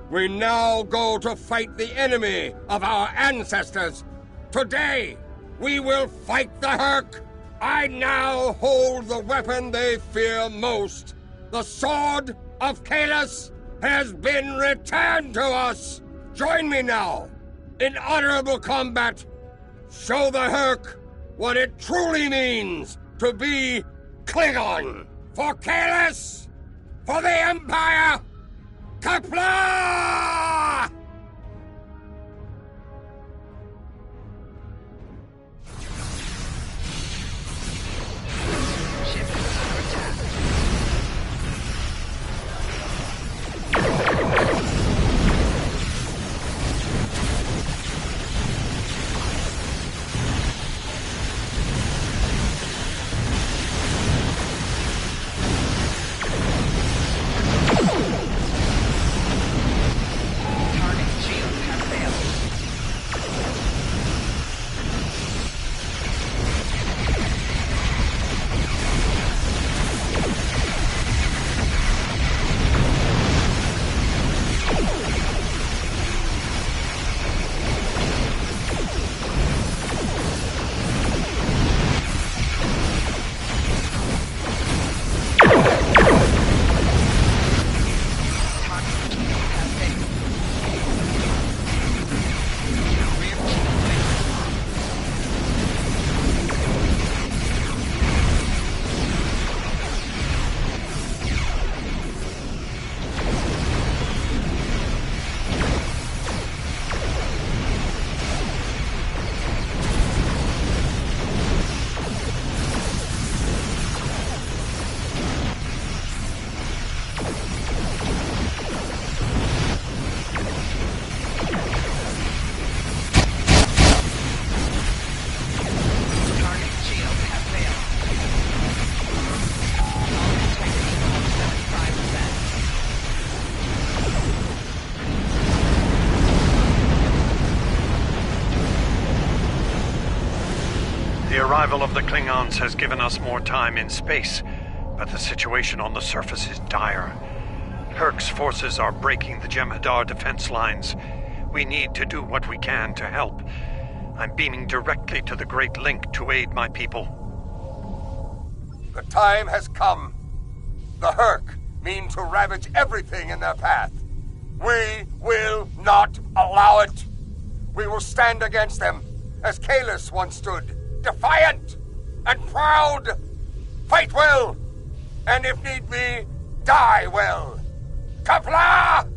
we now go to fight the enemy of our ancestors. Today, we will fight the Herc. I now hold the weapon they fear most. The Sword of Kahless has been returned to us. Join me now in honorable combat. Show the Herc what it truly means to be Klingon. For Kahless, for the Empire, Kapla! The arrival of the Klingons has given us more time in space, but the situation on the surface is dire. Herc's forces are breaking the Jem'Hadar defense lines. We need to do what we can to help. I'm beaming directly to the Great Link to aid my people. The time has come. The Herc mean to ravage everything in their path. We will not allow it. We will stand against them, as Kahless once stood, defiant and proud. Fight well, and if need be, die well. Kapla!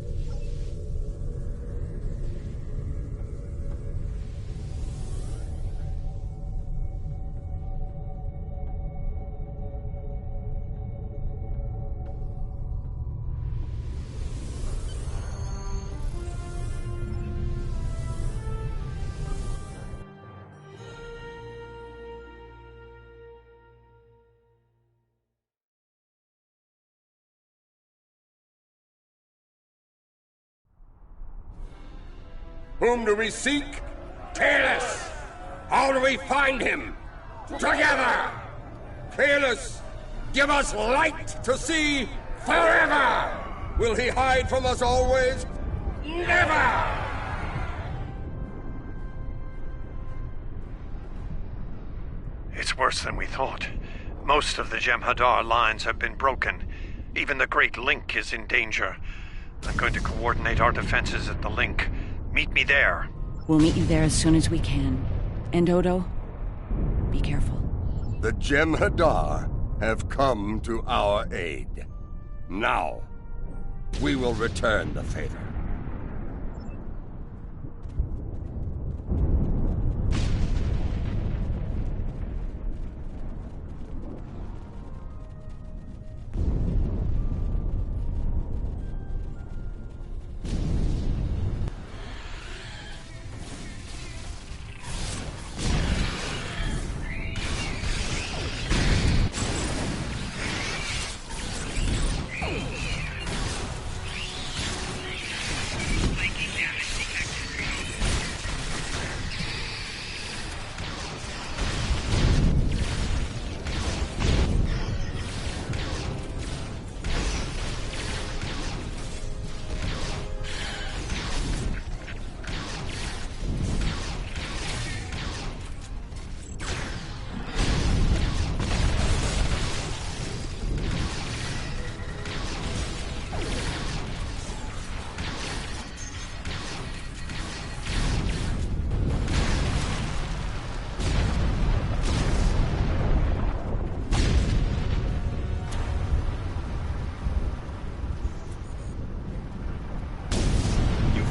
Whom do we seek? Kahless! How do we find him? Together! Kahless, give us light to see forever! Will he hide from us always? Never! It's worse than we thought. Most of the Jem'Hadar lines have been broken. Even the Great Link is in danger. I'm going to coordinate our defenses at the link. Meet me there. We'll meet you there as soon as we can. And Odo, be careful. The Jem'Hadar have come to our aid. Now, we will return the favor.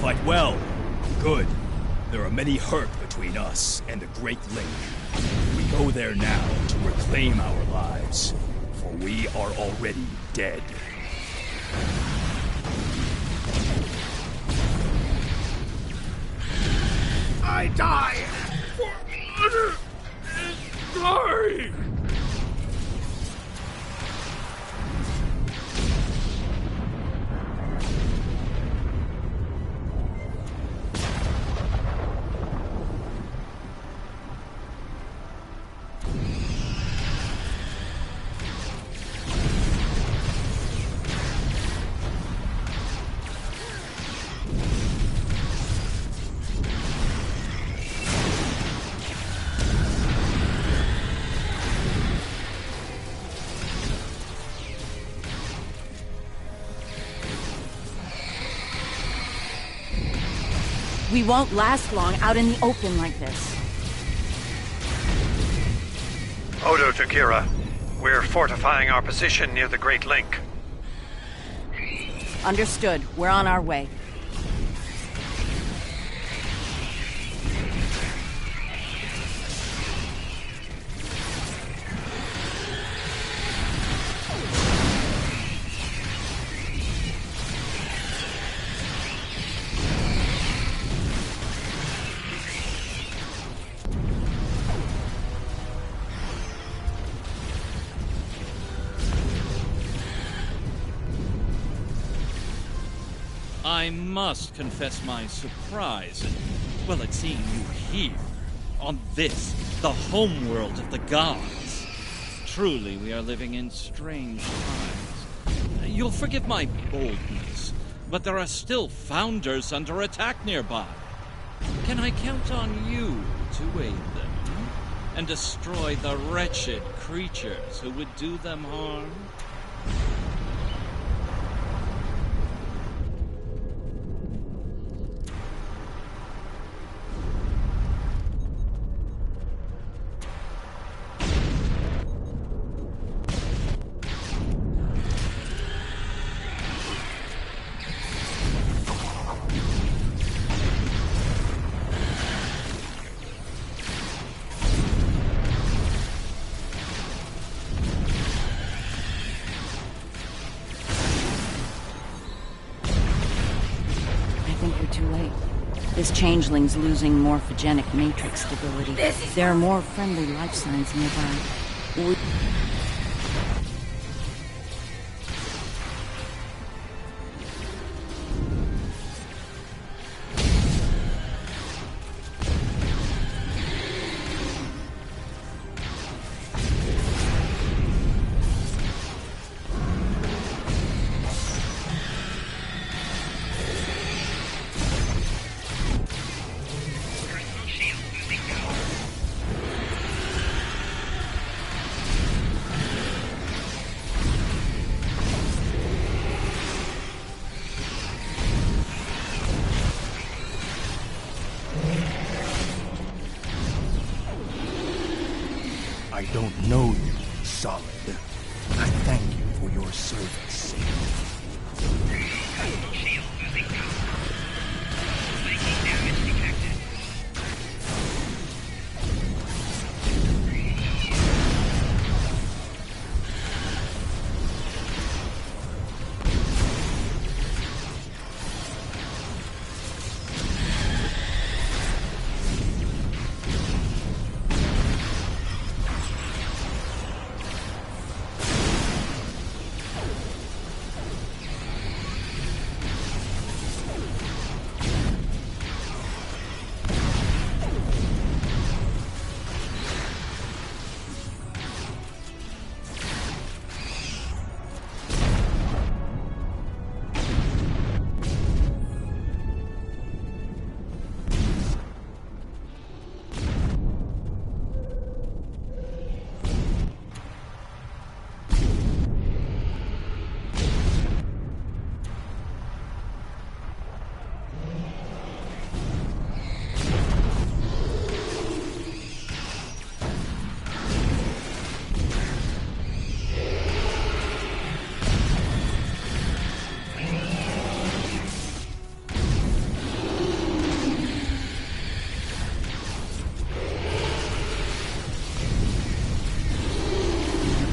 Fight well. Good. There are many Herc between us and the Great Link. We go there now to reclaim our lives, for we are already dead. I die for honor and glory! We won't last long out in the open like this. Odo to Kira. We're fortifying our position near the Great Link. Understood. We're on our way. I must confess my surprise, well, at seeing you here. On this, the homeworld of the gods. Truly, we are living in strange times. You'll forgive my boldness, but there are still founders under attack nearby. Can I count on you to aid them and destroy the wretched creatures who would do them harm? This changeling's losing morphogenic matrix stability. There are more friendly life signs nearby. I don't know you, Solid. I thank you for your service. Shield losing power. Making damage detected.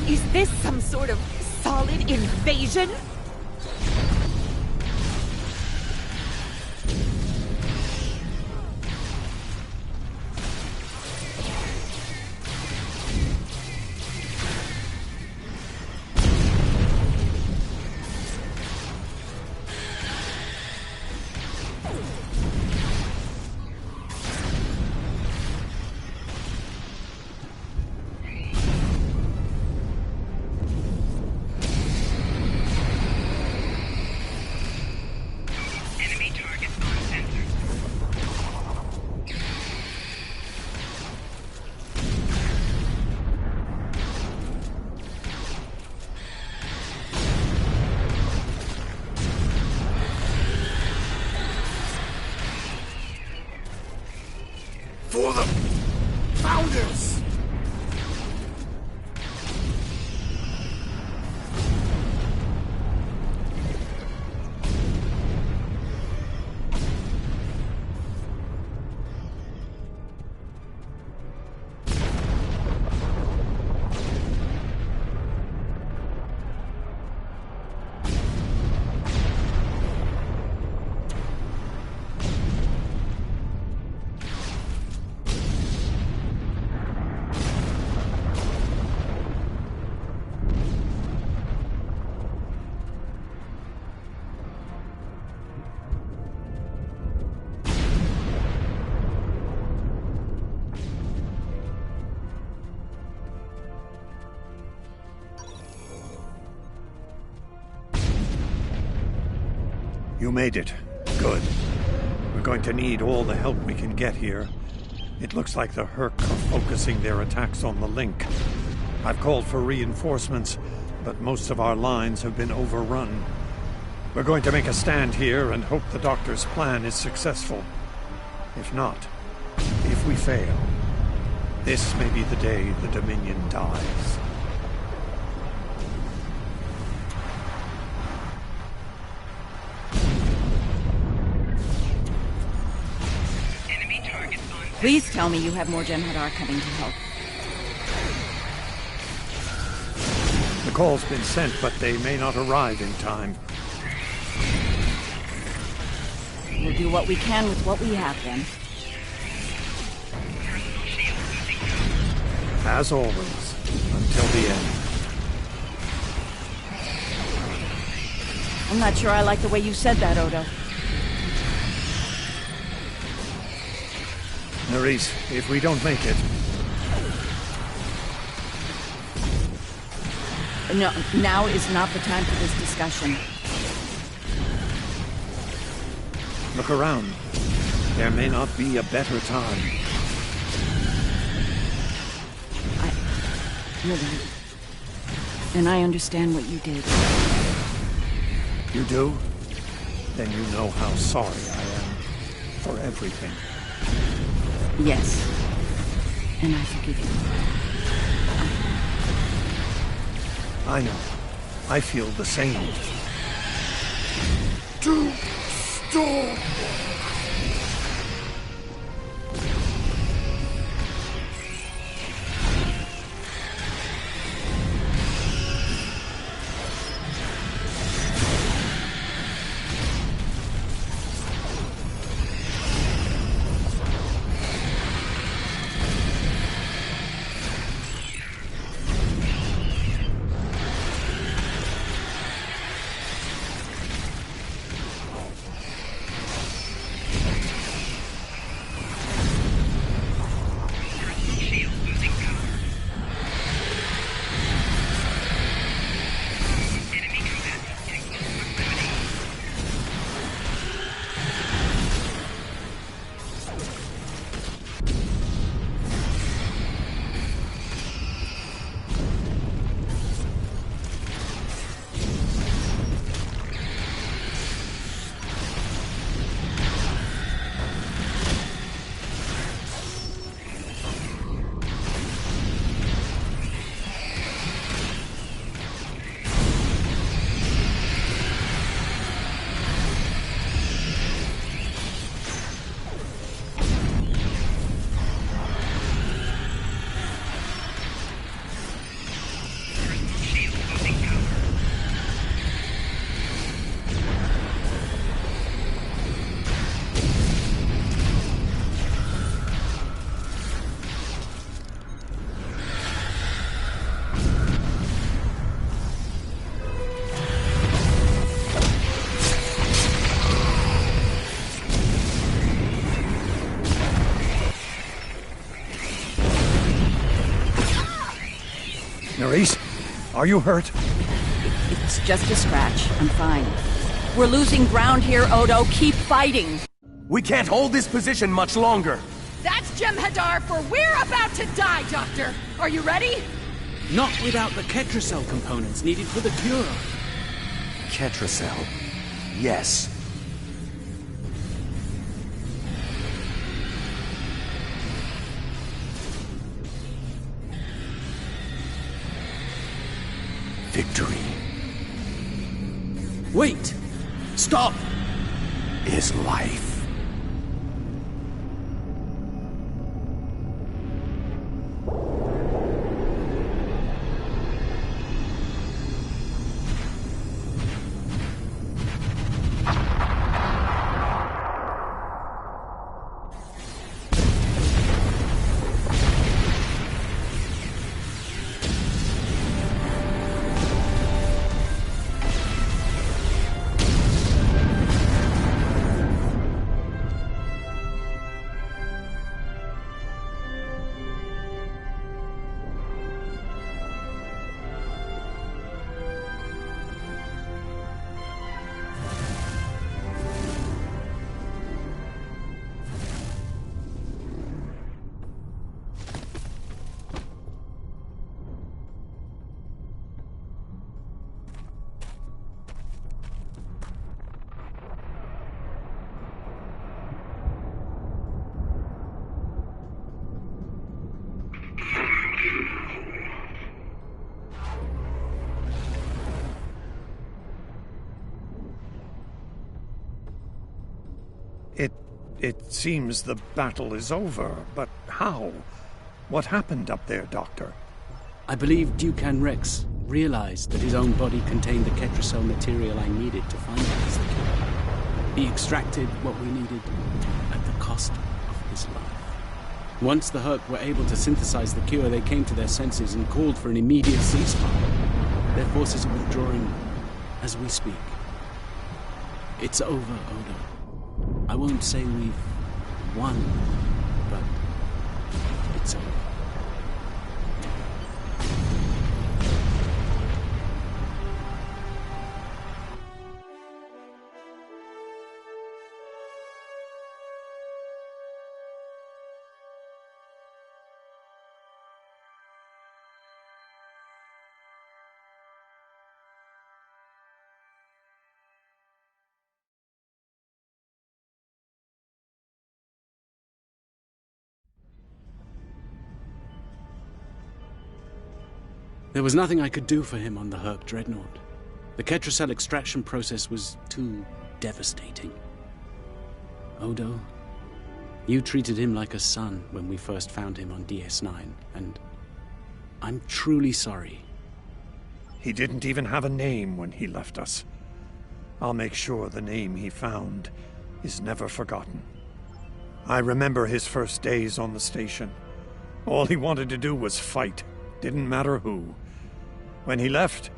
Is this some sort of solid invasion? You made it. Good. We're going to need all the help we can get here. It looks like the Herc are focusing their attacks on the link. I've called for reinforcements, but most of our lines have been overrun. We're going to make a stand here and hope the Doctor's plan is successful. If not, if we fail, this may be the day the Dominion dies. Please tell me you have more Jem'Hadar coming to help. The call's been sent, but they may not arrive in time. We'll do what we can with what we have, then. As always, until the end. I'm not sure I like the way you said that, Odo. Nerys, if we don't make it... No, now is not the time for this discussion. Look around. There may not be a better time. You're right. And I understand what you did. You do? Then you know how sorry I am for everything. Yes. And I forgive you. I know. I feel the same. To storm! Nerys, are you hurt? It's just a scratch. I'm fine. We're losing ground here, Odo. Keep fighting. We can't hold this position much longer. That's Jem'Hadar, for we're about to die, Doctor. Are you ready? Not without the Ketracel components needed for the cure. Ketracel? Yes. Victory. Wait! Stop! Is life. It seems the battle is over, but how? What happened up there, Doctor? I believe Dukan Rex realized that his own body contained the Ketracel material I needed to finalize the cure. He extracted what we needed at the cost of his life. Once the Herc were able to synthesize the cure, they came to their senses and called for an immediate ceasefire. Their forces are withdrawing as we speak. It's over, Odo. I won't say we've won, but it's over. There was nothing I could do for him on the Herc Dreadnought. The Ketracel extraction process was too devastating. Odo, you treated him like a son when we first found him on DS9, and I'm truly sorry. He didn't even have a name when he left us. I'll make sure the name he found is never forgotten. I remember his first days on the station. All he wanted to do was fight. Didn't matter who. When he left,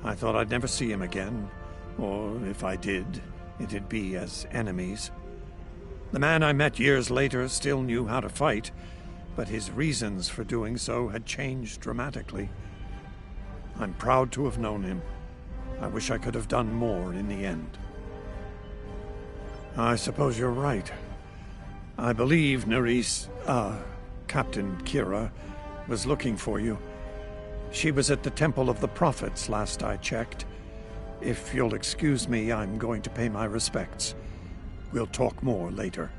I thought I'd never see him again. Or if I did, it'd be as enemies. The man I met years later still knew how to fight, but his reasons for doing so had changed dramatically. I'm proud to have known him. I wish I could have done more in the end. I suppose you're right. I believe Captain Kira was looking for you. She was at the Temple of the Prophets last I checked. If you'll excuse me, I'm going to pay my respects. We'll talk more later.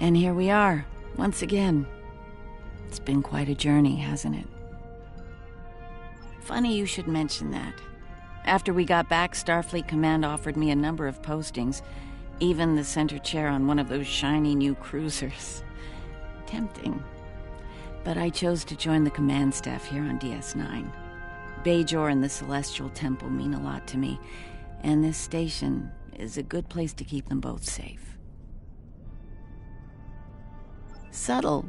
And here we are, once again. It's been quite a journey, hasn't it? Funny you should mention that. After we got back, Starfleet Command offered me a number of postings, even the center chair on one of those shiny new cruisers. Tempting. But I chose to join the command staff here on DS9. Bajor and the Celestial Temple mean a lot to me, and this station is a good place to keep them both safe. Subtle,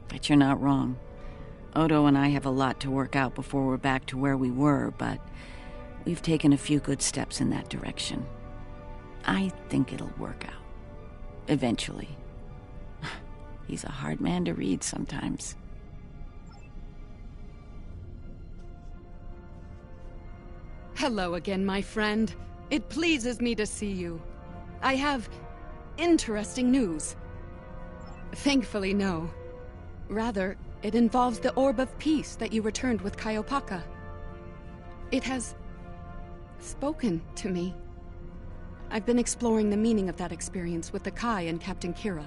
but you're not wrong. Odo and I have a lot to work out before we're back to where we were, but we've taken a few good steps in that direction. I think it'll work out. Eventually. He's a hard man to read sometimes. Hello again, my friend. It pleases me to see you. I have interesting news. Thankfully, no. Rather, it involves the Orb of Peace that you returned with Kaiopaka. It has spoken to me. I've been exploring the meaning of that experience with the Kai and Captain Kira.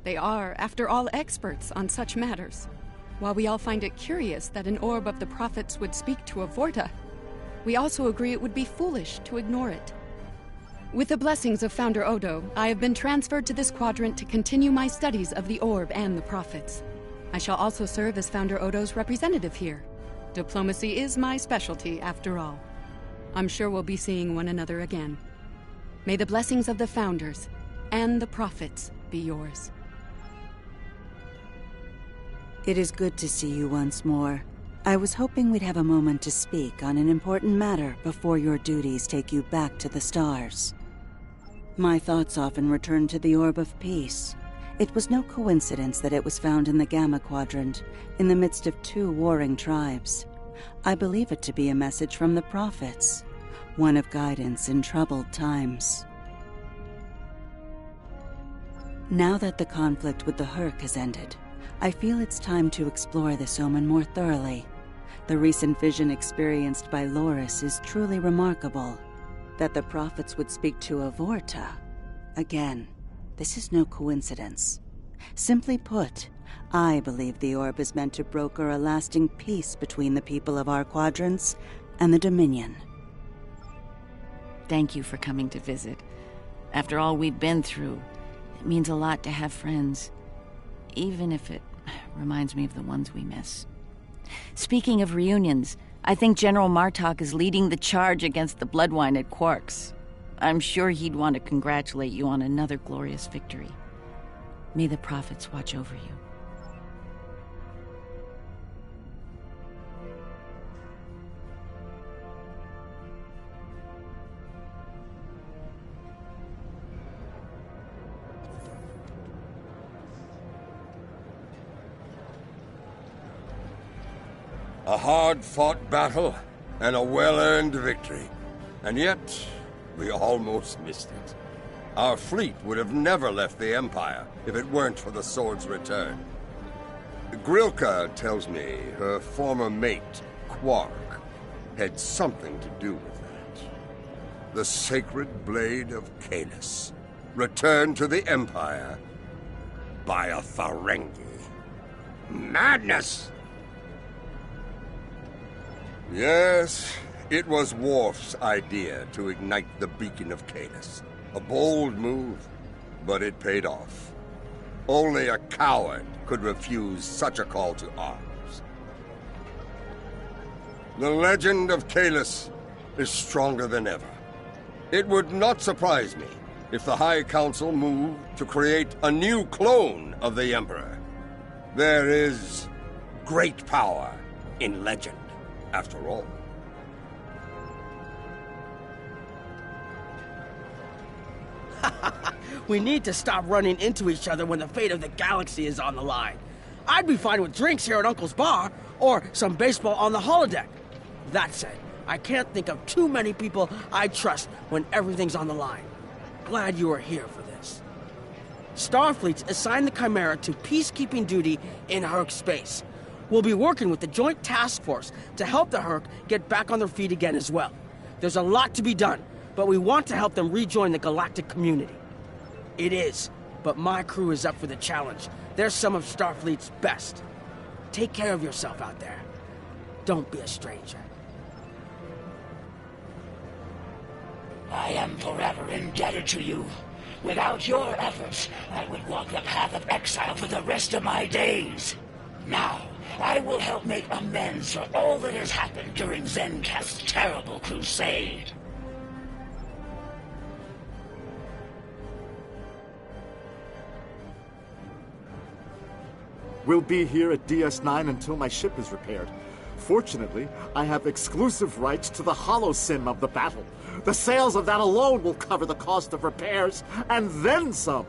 They are, after all, experts on such matters. While we all find it curious that an Orb of the Prophets would speak to a Vorta, we also agree it would be foolish to ignore it. With the blessings of Founder Odo, I have been transferred to this quadrant to continue my studies of the Orb and the Prophets. I shall also serve as Founder Odo's representative here. Diplomacy is my specialty, after all. I'm sure we'll be seeing one another again. May the blessings of the Founders and the Prophets be yours. It is good to see you once more. I was hoping we'd have a moment to speak on an important matter before your duties take you back to the stars. My thoughts often return to the Orb of Peace. It was no coincidence that it was found in the Gamma Quadrant, in the midst of two warring tribes. I believe it to be a message from the Prophets, one of guidance in troubled times. Now that the conflict with the Herc has ended, I feel it's time to explore this omen more thoroughly. The recent vision experienced by Loris is truly remarkable. That the prophets would speak to Avorta. Again, this is no coincidence. Simply put, I believe the orb is meant to broker a lasting peace between the people of our quadrants and the Dominion. Thank you for coming to visit. After all we've been through, it means a lot to have friends, even if it reminds me of the ones we miss. Speaking of reunions, I think General Martok is leading the charge against the Bloodwine at Quark's. I'm sure he'd want to congratulate you on another glorious victory. May the prophets watch over you. A hard-fought battle and a well-earned victory. And yet, we almost missed it. Our fleet would have never left the Empire if it weren't for the sword's return. Grilka tells me her former mate, Quark, had something to do with that. The sacred blade of Kahless, returned to the Empire by a Ferengi. Madness! Yes, it was Worf's idea to ignite the beacon of Kahless. A bold move, but it paid off. Only a coward could refuse such a call to arms. The legend of Kahless is stronger than ever. It would not surprise me if the High Council moved to create a new clone of the Emperor. There is great power in legend, after all. We need to stop running into each other when the fate of the galaxy is on the line. I'd be fine with drinks here at Uncle's bar, or some baseball on the holodeck. That said, I can't think of too many people I trust when everything's on the line. Glad you are here for this. Starfleet's assigned the Chimera to peacekeeping duty in Herc space. We'll be working with the Joint Task Force to help the Herc get back on their feet again as well. There's a lot to be done, but we want to help them rejoin the galactic community. It is, but my crew is up for the challenge. They're some of Starfleet's best. Take care of yourself out there. Don't be a stranger. I am forever indebted to you. Without your efforts, I would walk the path of exile for the rest of my days. Now, I will help make amends for all that has happened during Zencast's terrible crusade. We'll be here at DS9 until my ship is repaired. Fortunately, I have exclusive rights to the holosim of the battle. The sales of that alone will cover the cost of repairs, and then some.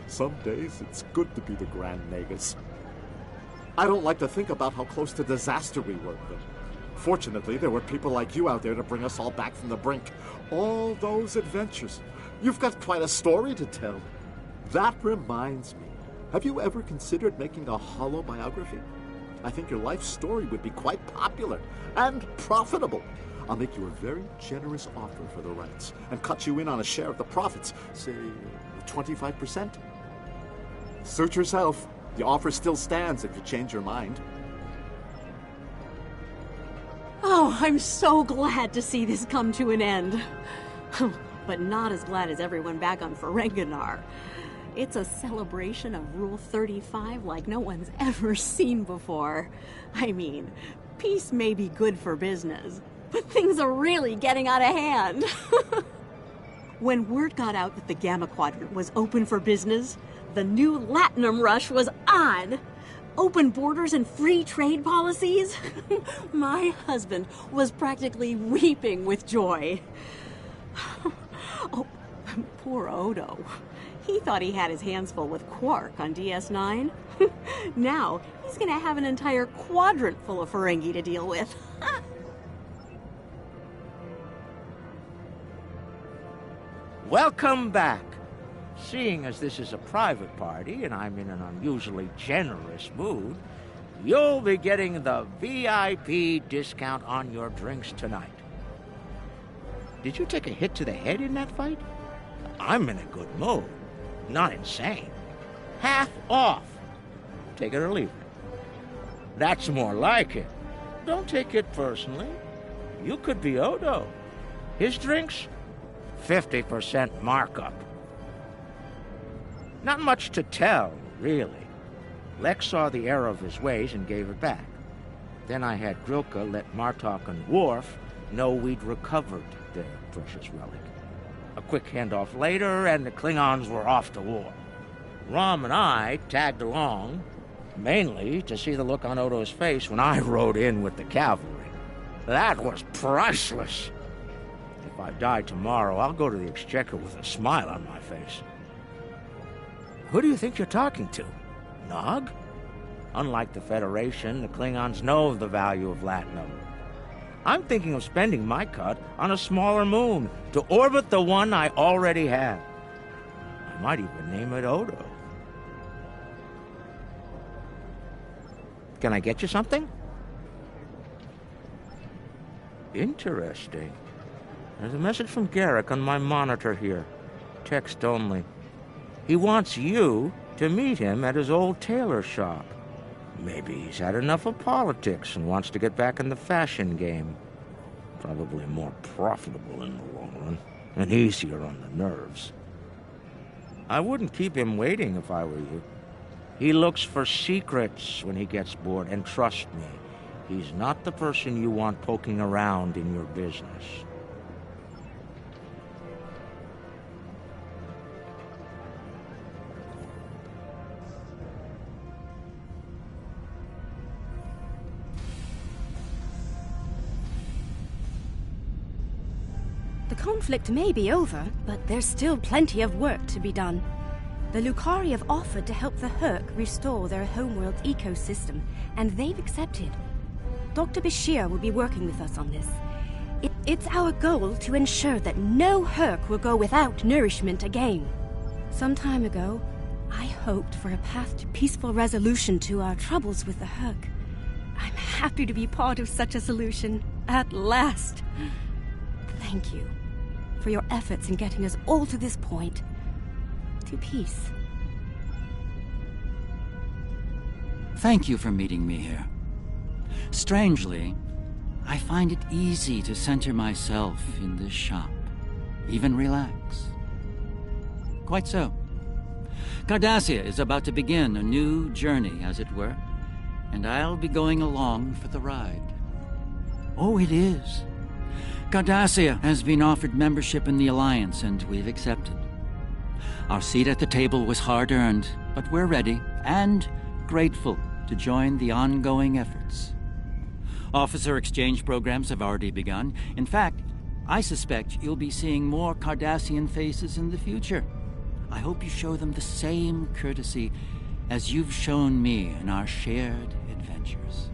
Some days, it's good to be the Grand Nagus. I don't like to think about how close to disaster we were, but fortunately, there were people like you out there to bring us all back from the brink. All those adventures. You've got quite a story to tell. That reminds me. Have you ever considered making a holo-biography? I think your life story would be quite popular and profitable. I'll make you a very generous offer for the rights and cut you in on a share of the profits, say 25%. Suit yourself. The offer still stands if you change your mind. Oh, I'm so glad to see this come to an end. But not as glad as everyone back on Ferenginar. It's a celebration of Rule 35 like no one's ever seen before. I mean, peace may be good for business, but things are really getting out of hand. When word got out that the Gamma Quadrant was open for business, the new Latinum rush was on. Open borders and free trade policies. My husband was practically weeping with joy. Oh, poor Odo. He thought he had his hands full with Quark on DS9. Now, he's gonna have an entire quadrant full of Ferengi to deal with. Welcome back. Seeing as this is a private party and I'm in an unusually generous mood, you'll be getting the VIP discount on your drinks tonight. Did you take a hit to the head in that fight? I'm in a good mood. Not insane. Half off. Take it or leave it. That's more like it. Don't take it personally. You could be Odo. His drinks? 50% markup. Not much to tell, really. Lex saw the error of his ways and gave it back. Then I had Grilka let Martok and Worf know we'd recovered their precious relic. A quick handoff later, and the Klingons were off to war. Rom and I tagged along, mainly to see the look on Odo's face when I rode in with the cavalry. That was priceless. If I die tomorrow, I'll go to the Exchequer with a smile on my face. Who do you think you're talking to? Nog? Unlike the Federation, the Klingons know of the value of Latinum. I'm thinking of spending my cut on a smaller moon to orbit the one I already have. I might even name it Odo. Can I get you something? Interesting. There's a message from Garrick on my monitor here. Text only. He wants you to meet him at his old tailor shop. Maybe he's had enough of politics and wants to get back in the fashion game. Probably more profitable in the long run, and easier on the nerves. I wouldn't keep him waiting if I were you. He looks for secrets when he gets bored, and trust me, he's not the person you want poking around in your business. The conflict may be over, but there's still plenty of work to be done. The Lucari have offered to help the Herc restore their homeworld's ecosystem, and they've accepted. Dr. Bashir will be working with us on this. It's our goal to ensure that no Herc will go without nourishment again. Some time ago, I hoped for a path to peaceful resolution to our troubles with the Herc. I'm happy to be part of such a solution, at last. Thank you for your efforts in getting us all to this point. To peace. Thank you for meeting me here. Strangely, I find it easy to center myself in this shop, even relax. Quite so. Cardassia is about to begin a new journey, as it were, and I'll be going along for the ride. Oh, it is. Cardassia has been offered membership in the Alliance, and we've accepted. Our seat at the table was hard-earned, but we're ready and grateful to join the ongoing efforts. Officer exchange programs have already begun. In fact, I suspect you'll be seeing more Cardassian faces in the future. I hope you show them the same courtesy as you've shown me in our shared adventures.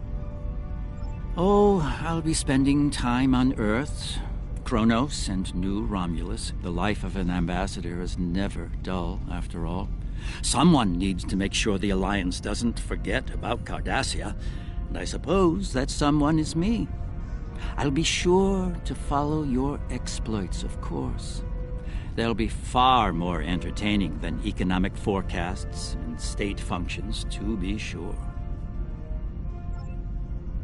Oh, I'll be spending time on Earth, Kronos, and New Romulus. The life of an ambassador is never dull, after all. Someone needs to make sure the Alliance doesn't forget about Cardassia, and I suppose that someone is me. I'll be sure to follow your exploits, of course. They'll be far more entertaining than economic forecasts and state functions, to be sure.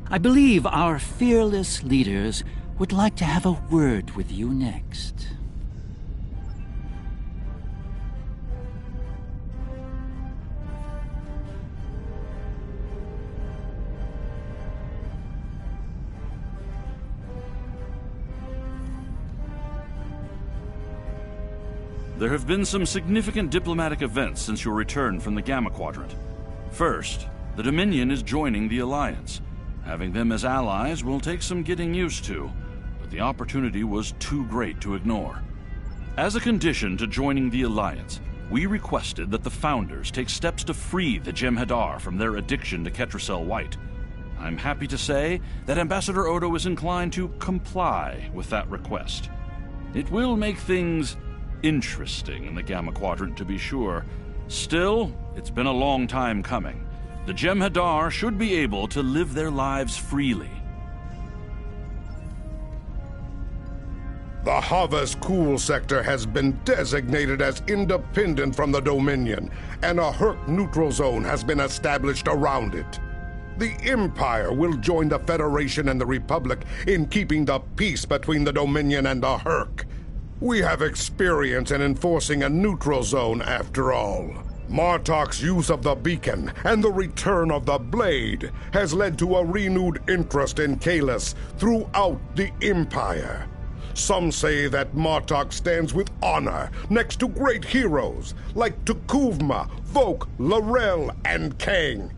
I believe our fearless leaders would like to have a word with you next. There have been some significant diplomatic events since your return from the Gamma Quadrant. First, the Dominion is joining the Alliance. Having them as allies will take some getting used to, but the opportunity was too great to ignore. As a condition to joining the Alliance, we requested that the Founders take steps to free the Jem'Hadar from their addiction to Ketracel White. I'm happy to say that Ambassador Odo is inclined to comply with that request. It will make things interesting in the Gamma Quadrant, to be sure. Still, it's been a long time coming. The Jem'Hadar should be able to live their lives freely. The Havas Cool sector has been designated as independent from the Dominion, and a Herc neutral zone has been established around it. The Empire will join the Federation and the Republic in keeping the peace between the Dominion and the Herc. We have experience in enforcing a neutral zone, after all. Martok's use of the beacon and the return of the blade has led to a renewed interest in Kahless throughout the Empire. Some say that Martok stands with honor next to great heroes like Tukuvma, Vok, Laurel, and Kang.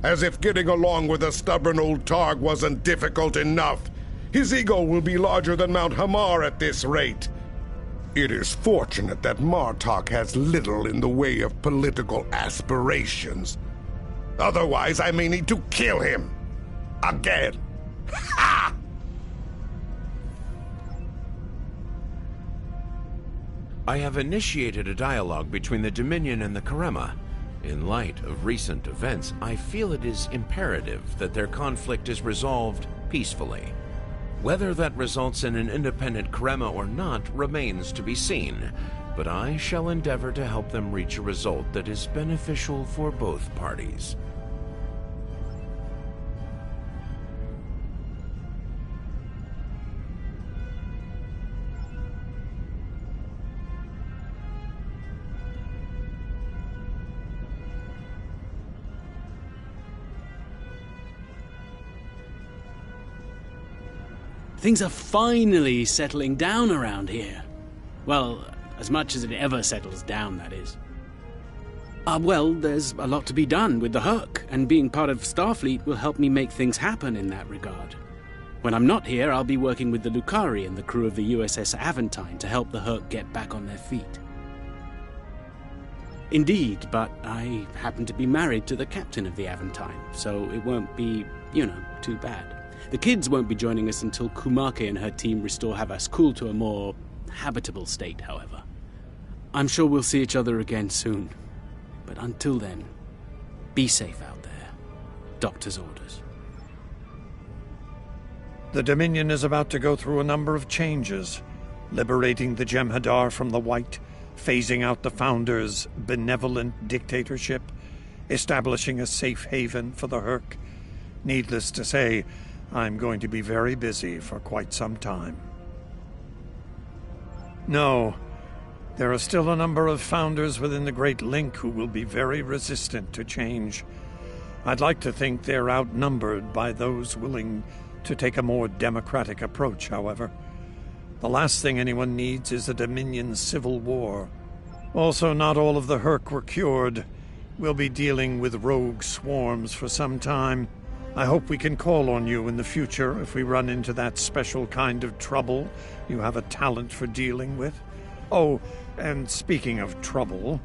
As if getting along with a stubborn old Targ wasn't difficult enough, his ego will be larger than Mount Hamar at this rate. It is fortunate that Martok has little in the way of political aspirations. Otherwise, I may need to kill him. Again. Ha! I have initiated a dialogue between the Dominion and the Karema. In light of recent events, I feel it is imperative that their conflict is resolved peacefully. Whether that results in an independent Karema or not remains to be seen, but I shall endeavor to help them reach a result that is beneficial for both parties. Things are finally settling down around here. Well, as much as it ever settles down, that is. Well, there's a lot to be done with the Herc, and being part of Starfleet will help me make things happen in that regard. When I'm not here, I'll be working with the Lucari and the crew of the USS Aventine to help the Herc get back on their feet. Indeed, but I happen to be married to the captain of the Aventine, so it won't be, too bad. The kids won't be joining us until Kumake and her team restore Havas Cool to a more habitable state, however. I'm sure we'll see each other again soon. But until then, be safe out there. Doctor's orders. The Dominion is about to go through a number of changes, liberating the Jem'Hadar from the White, phasing out the Founder's benevolent dictatorship, establishing a safe haven for the Herc. Needless to say, I'm going to be very busy for quite some time. No, there are still a number of Founders within the Great Link who will be very resistant to change. I'd like to think they're outnumbered by those willing to take a more democratic approach, however. The last thing anyone needs is a Dominion civil war. Also, not all of the Herc were cured. We'll be dealing with rogue swarms for some time. I hope we can call on you in the future if we run into that special kind of trouble you have a talent for dealing with. Oh, and speaking of trouble,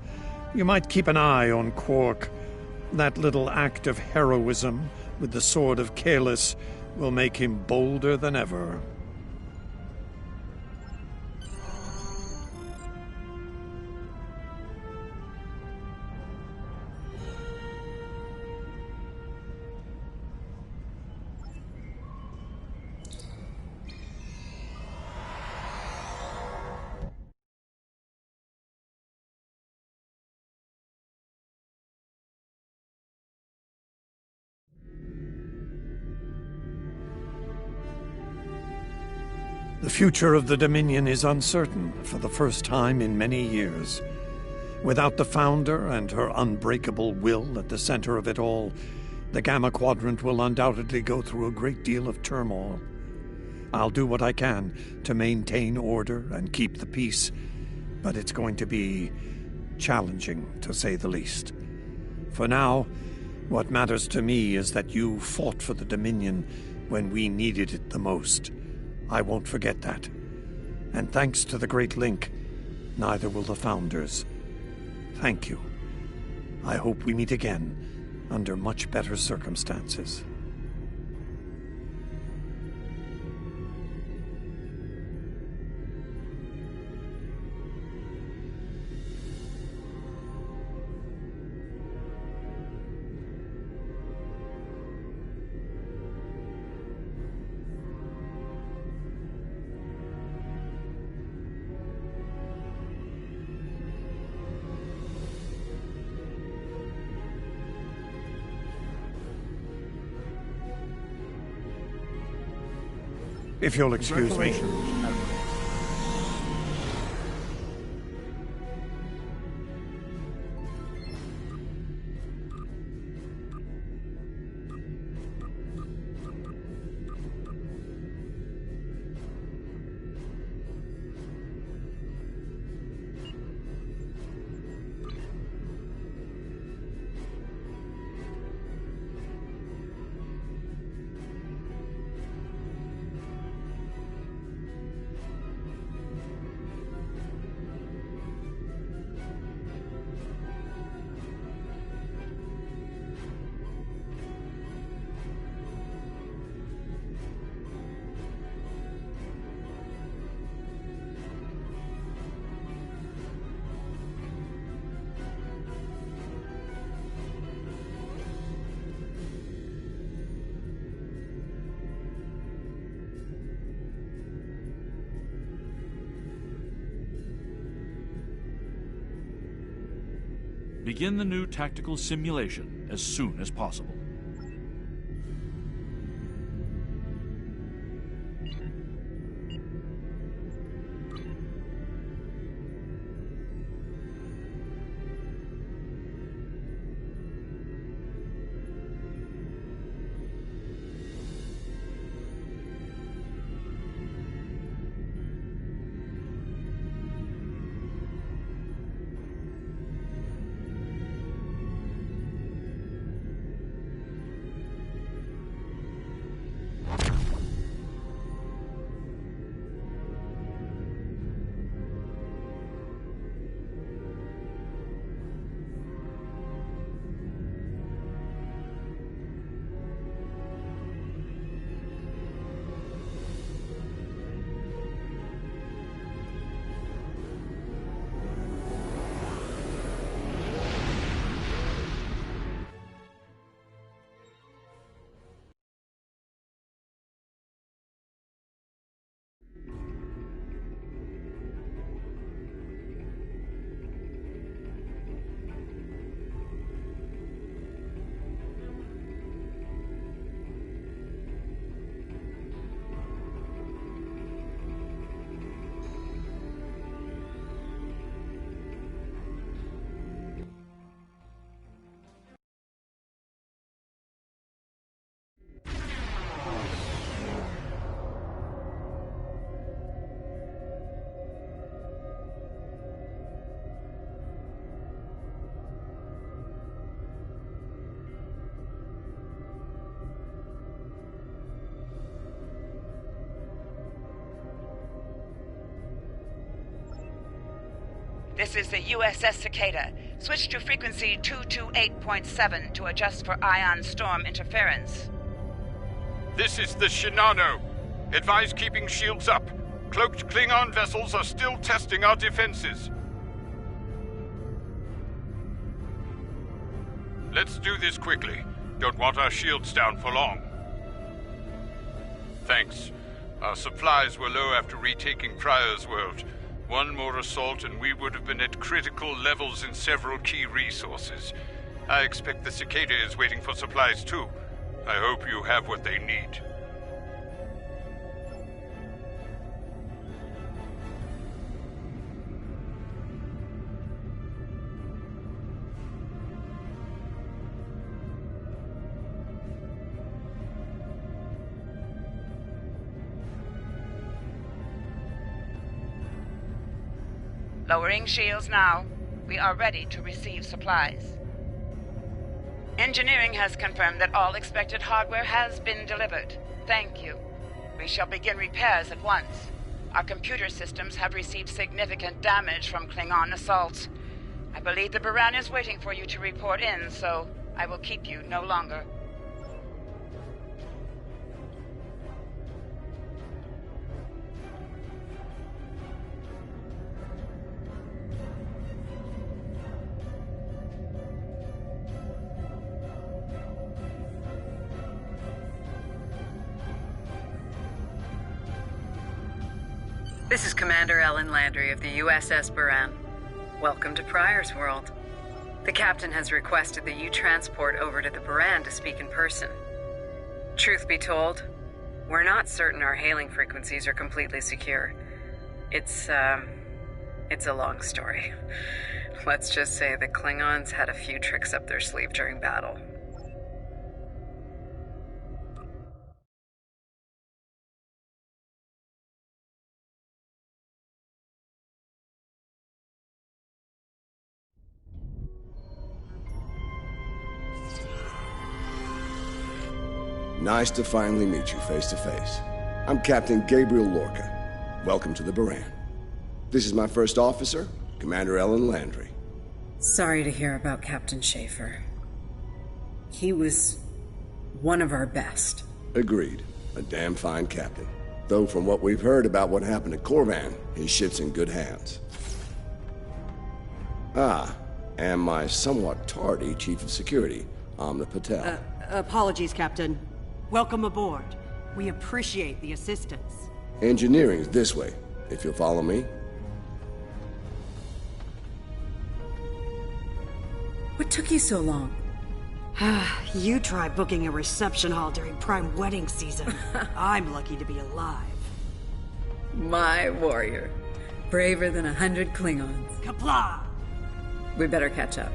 you might keep an eye on Quark. That little act of heroism with the Sword of Kahless will make him bolder than ever. The future of the Dominion is uncertain for the first time in many years. Without the Founder and her unbreakable will at the center of it all, the Gamma Quadrant will undoubtedly go through a great deal of turmoil. I'll do what I can to maintain order and keep the peace, but it's going to be challenging, to say the least. For now, what matters to me is that you fought for the Dominion when we needed it the most. I won't forget that. And thanks to the Great Link, neither will the Founders. Thank you. I hope we meet again, under much better circumstances. If you'll excuse me. Begin the new tactical simulation as soon as possible. This is the USS Cicada. Switch to frequency 228.7 to adjust for ion storm interference. This is the Shinano. Advise keeping shields up. Cloaked Klingon vessels are still testing our defenses. Let's do this quickly. Don't want our shields down for long. Thanks. Our supplies were low after retaking Pryor's world. One more assault and we would have been at critical levels in several key resources. I expect the Cicada is waiting for supplies too. I hope you have what they need. Lowering shields now. We are ready to receive supplies. Engineering has confirmed that all expected hardware has been delivered. Thank you. We shall begin repairs at once. Our computer systems have received significant damage from Klingon assaults. I believe the Baran is waiting for you to report in, so I will keep you no longer. This is Commander Ellen Landry of the USS Baran. Welcome to Pryor's world. The captain has requested that you transport over to the Baran to speak in person. Truth be told, We're not certain our hailing frequencies are completely secure. It's a long story. Let's just say the Klingons had a few tricks up their sleeve during battle. Nice to finally meet you face to face. I'm Captain Gabriel Lorca. Welcome to the Baran. This is my first officer, Commander Ellen Landry. Sorry to hear about Captain Schaefer. He was one of our best. Agreed. A damn fine captain. Though from what we've heard about what happened at Korvan, his ship's in good hands. Ah, and my somewhat tardy Chief of Security, Amna Patel. Apologies, Captain. Welcome aboard. We appreciate the assistance. Engineering's this way, if you'll follow me. What took you so long? You try booking a reception hall during prime wedding season. I'm lucky to be alive. My warrior. Braver than 100 Klingons. Kapla! We better catch up.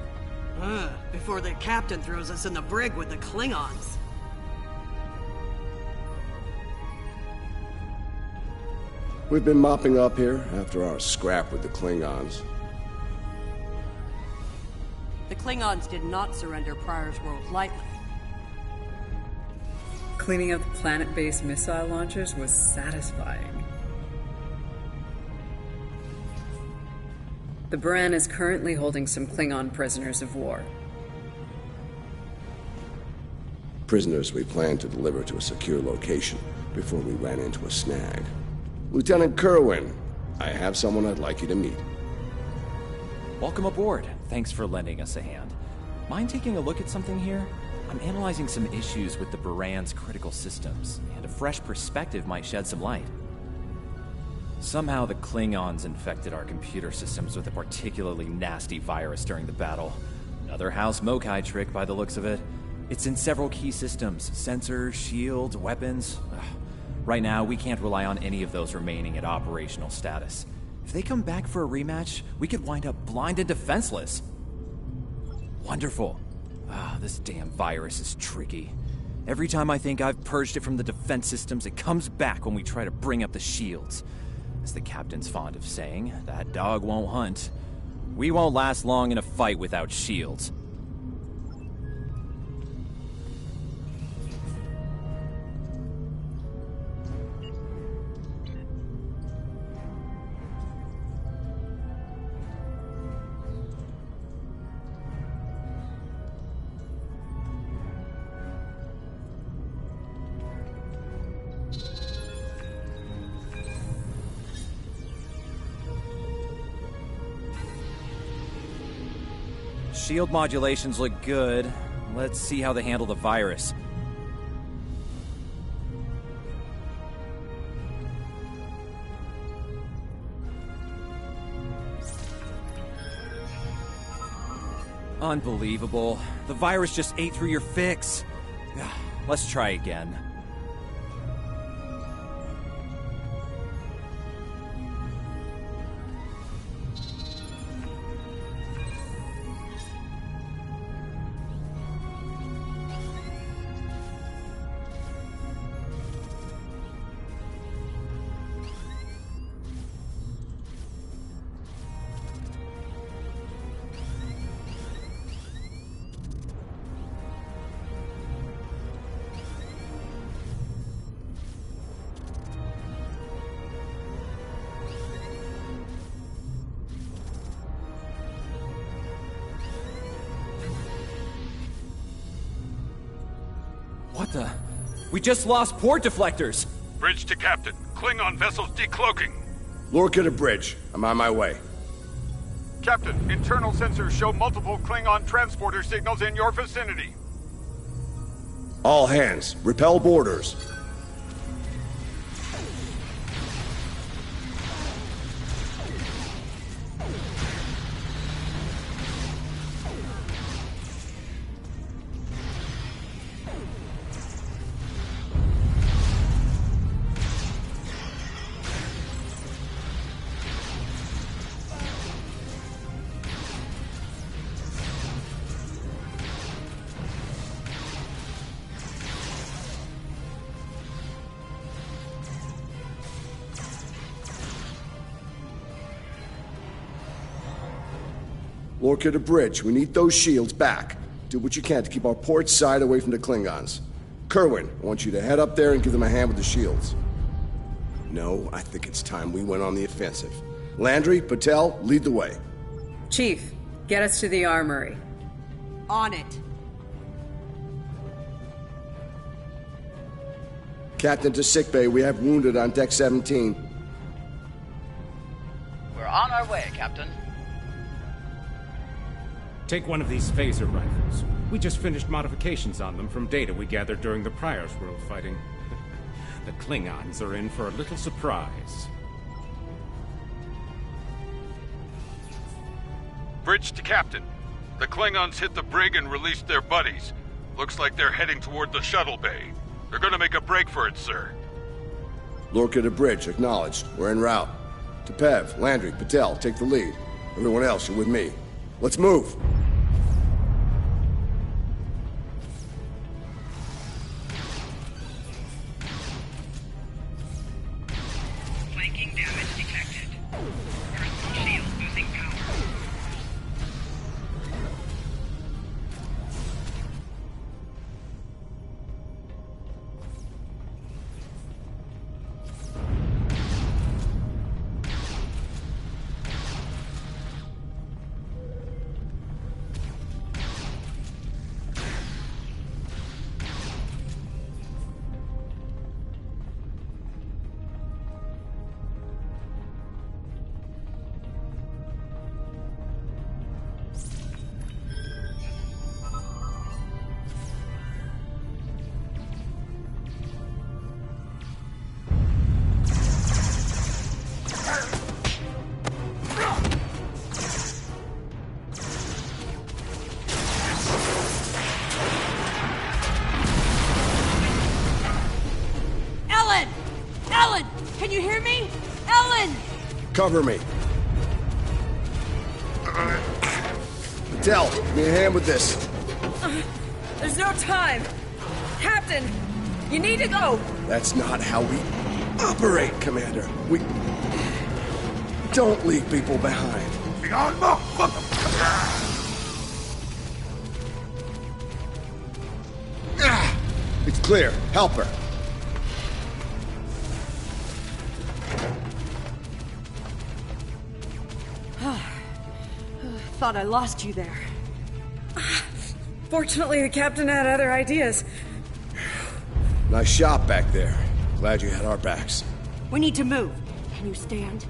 Before the captain throws us in the brig with the Klingons. We've been mopping up here after our scrap with the Klingons. The Klingons did not surrender Pryor's World lightly. Cleaning up the planet-based missile launchers was satisfying. The Baran is currently holding some Klingon prisoners of war. Prisoners we plan to deliver to a secure location before we ran into a snag. Lieutenant Kerwin, I have someone I'd like you to meet. Welcome aboard. Thanks for lending us a hand. Mind taking a look at something here? I'm analyzing some issues with the Baran's critical systems, and a fresh perspective might shed some light. Somehow the Klingons infected our computer systems with a particularly nasty virus during the battle. Another House Mokai trick by the looks of it. It's in several key systems: sensors, shields, weapons. Right now, we can't rely on any of those remaining at operational status. If they come back for a rematch, we could wind up blind and defenseless. Wonderful. This damn virus is tricky. Every time I think I've purged it from the defense systems, it comes back when we try to bring up the shields. As the captain's fond of saying, that dog won't hunt. We won't last long in a fight without shields. Shield modulations look good. Let's see how they handle the virus. Unbelievable. The virus just ate through your fix. Let's try again. What the? We just lost port deflectors! Bridge to Captain. Klingon vessels decloaking. Lorca to bridge. I'm on my way. Captain, internal sensors show multiple Klingon transporter signals in your vicinity. All hands, repel boarders. Lorca to bridge. We need those shields back. Do what you can to keep our port side away from the Klingons. Kerwin, I want you to head up there and give them a hand with the shields. No, I think it's time we went on the offensive. Landry, Patel, lead the way. Chief, get us to the armory. On it. Captain to sickbay. We have wounded on deck 17. We're on our way, Captain. Take one of these phaser rifles. We just finished modifications on them from data we gathered during the Prior's World fighting. The Klingons are in for a little surprise. Bridge to Captain. The Klingons hit the brig and released their buddies. Looks like they're heading toward the shuttle bay. They're gonna make a break for it, sir. Lorca to bridge. Acknowledged. We're en route. To Pev, Landry, Patel, take the lead. Everyone else, you're with me. Let's move! Flanking damage detected. Personal shield losing power. Can you hear me? Ellen! Cover me. Patel, give me a hand with this. There's no time. Captain, you need to go. That's not how we operate, Commander. We don't leave people behind. It's clear. Help her. Thought I lost you there. Fortunately, the captain had other ideas. Nice shot back there. Glad you had our backs. We need to move. Can you stand?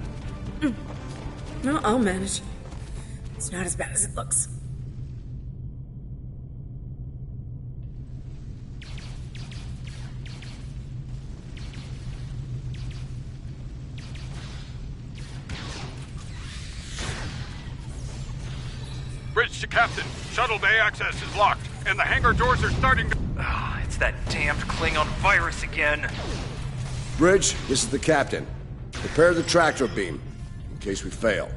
No, I'll manage. It's not as bad as it looks. Bridge to Captain. Shuttle bay access is locked, and the hangar doors are starting to... It's that damned Klingon virus again. Bridge, this is the Captain. Prepare the tractor beam, in case we fail.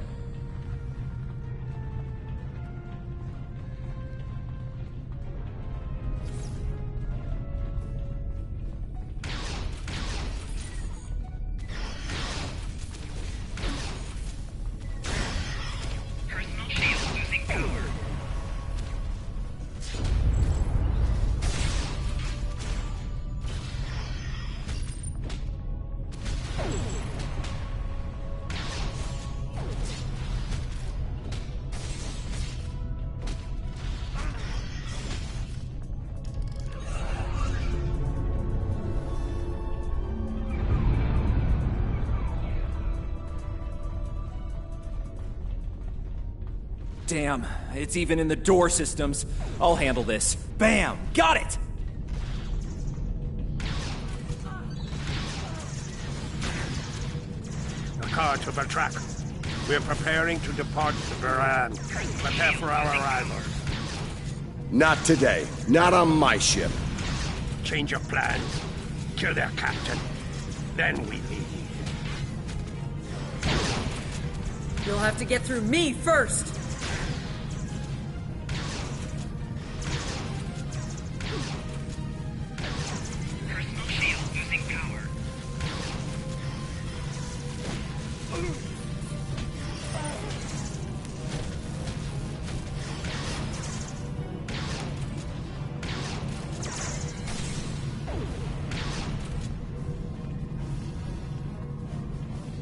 Damn, it's even in the door systems. I'll handle this. Bam! Got it! The car to the track. We're preparing to depart the Buran. Prepare for our arrival. Not today. Not on my ship. Change of plans. Kill their captain. Then we leave. You'll have to get through me first.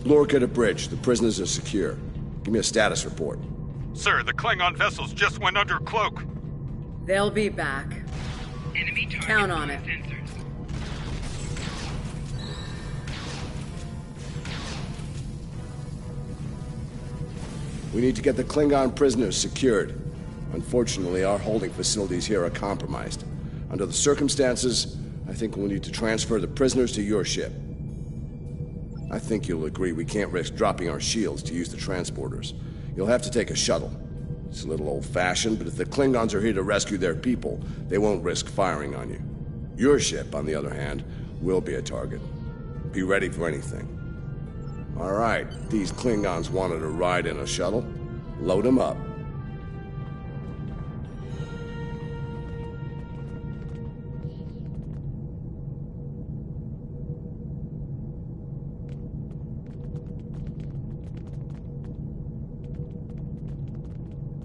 Lorca to bridge. The prisoners are secure. Give me a status report. Sir, the Klingon vessels just went under cloak. They'll be back. Count on it. We need to get the Klingon prisoners secured. Unfortunately, our holding facilities here are compromised. Under the circumstances, I think we'll need to transfer the prisoners to your ship. I think you'll agree we can't risk dropping our shields to use the transporters. You'll have to take a shuttle. It's a little old-fashioned, but if the Klingons are here to rescue their people, they won't risk firing on you. Your ship, on the other hand, will be a target. Be ready for anything. All right, these Klingons wanted to ride in a shuttle. Load them up.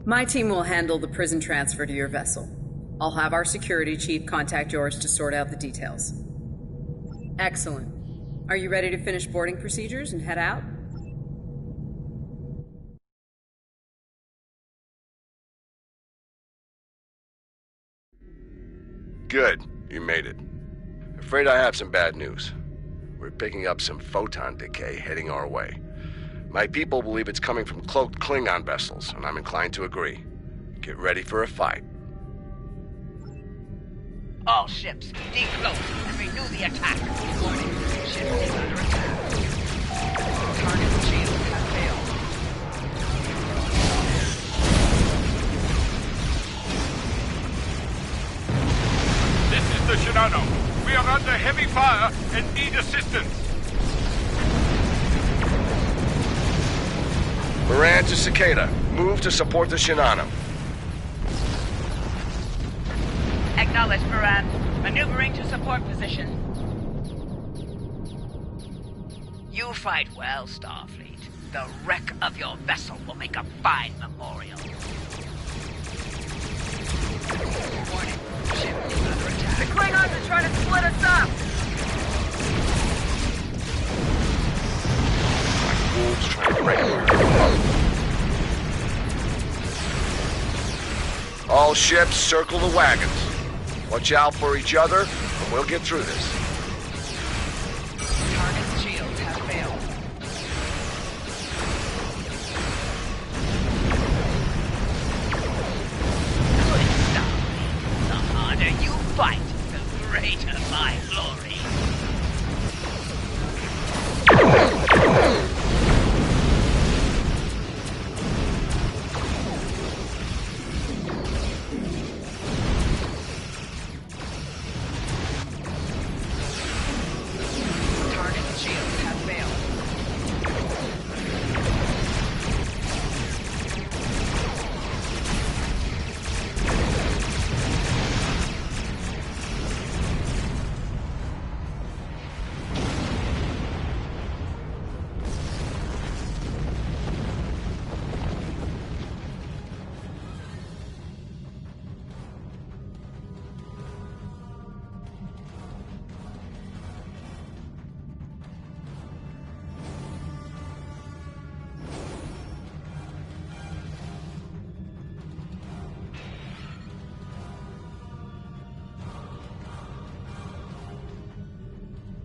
My team will handle the prison transfer to your vessel. I'll have our security chief contact yours to sort out the details. Excellent. Are you ready to finish boarding procedures and head out? Good. You made it. Afraid I have some bad news. We're picking up some photon decay heading our way. My people believe it's coming from cloaked Klingon vessels, and I'm inclined to agree. Get ready for a fight. All ships, decloak and renew the attack. Warning, ship is under attack. Target shield has failed. This is the Shinano. We are under heavy fire and need assistance. Moran to Cicada. Move to support the Shinano. Acknowledge, Moran. Maneuvering to support position. You fight well, Starfleet. The wreck of your vessel will make a fine memorial. Warning, ship is under attack. The Klingons are trying to split us up! Wolves trying to break through. All ships, circle the wagons. Watch out for each other, and we'll get through this. Target's shields have failed. Good stuff. The harder you fight, the greater my glory.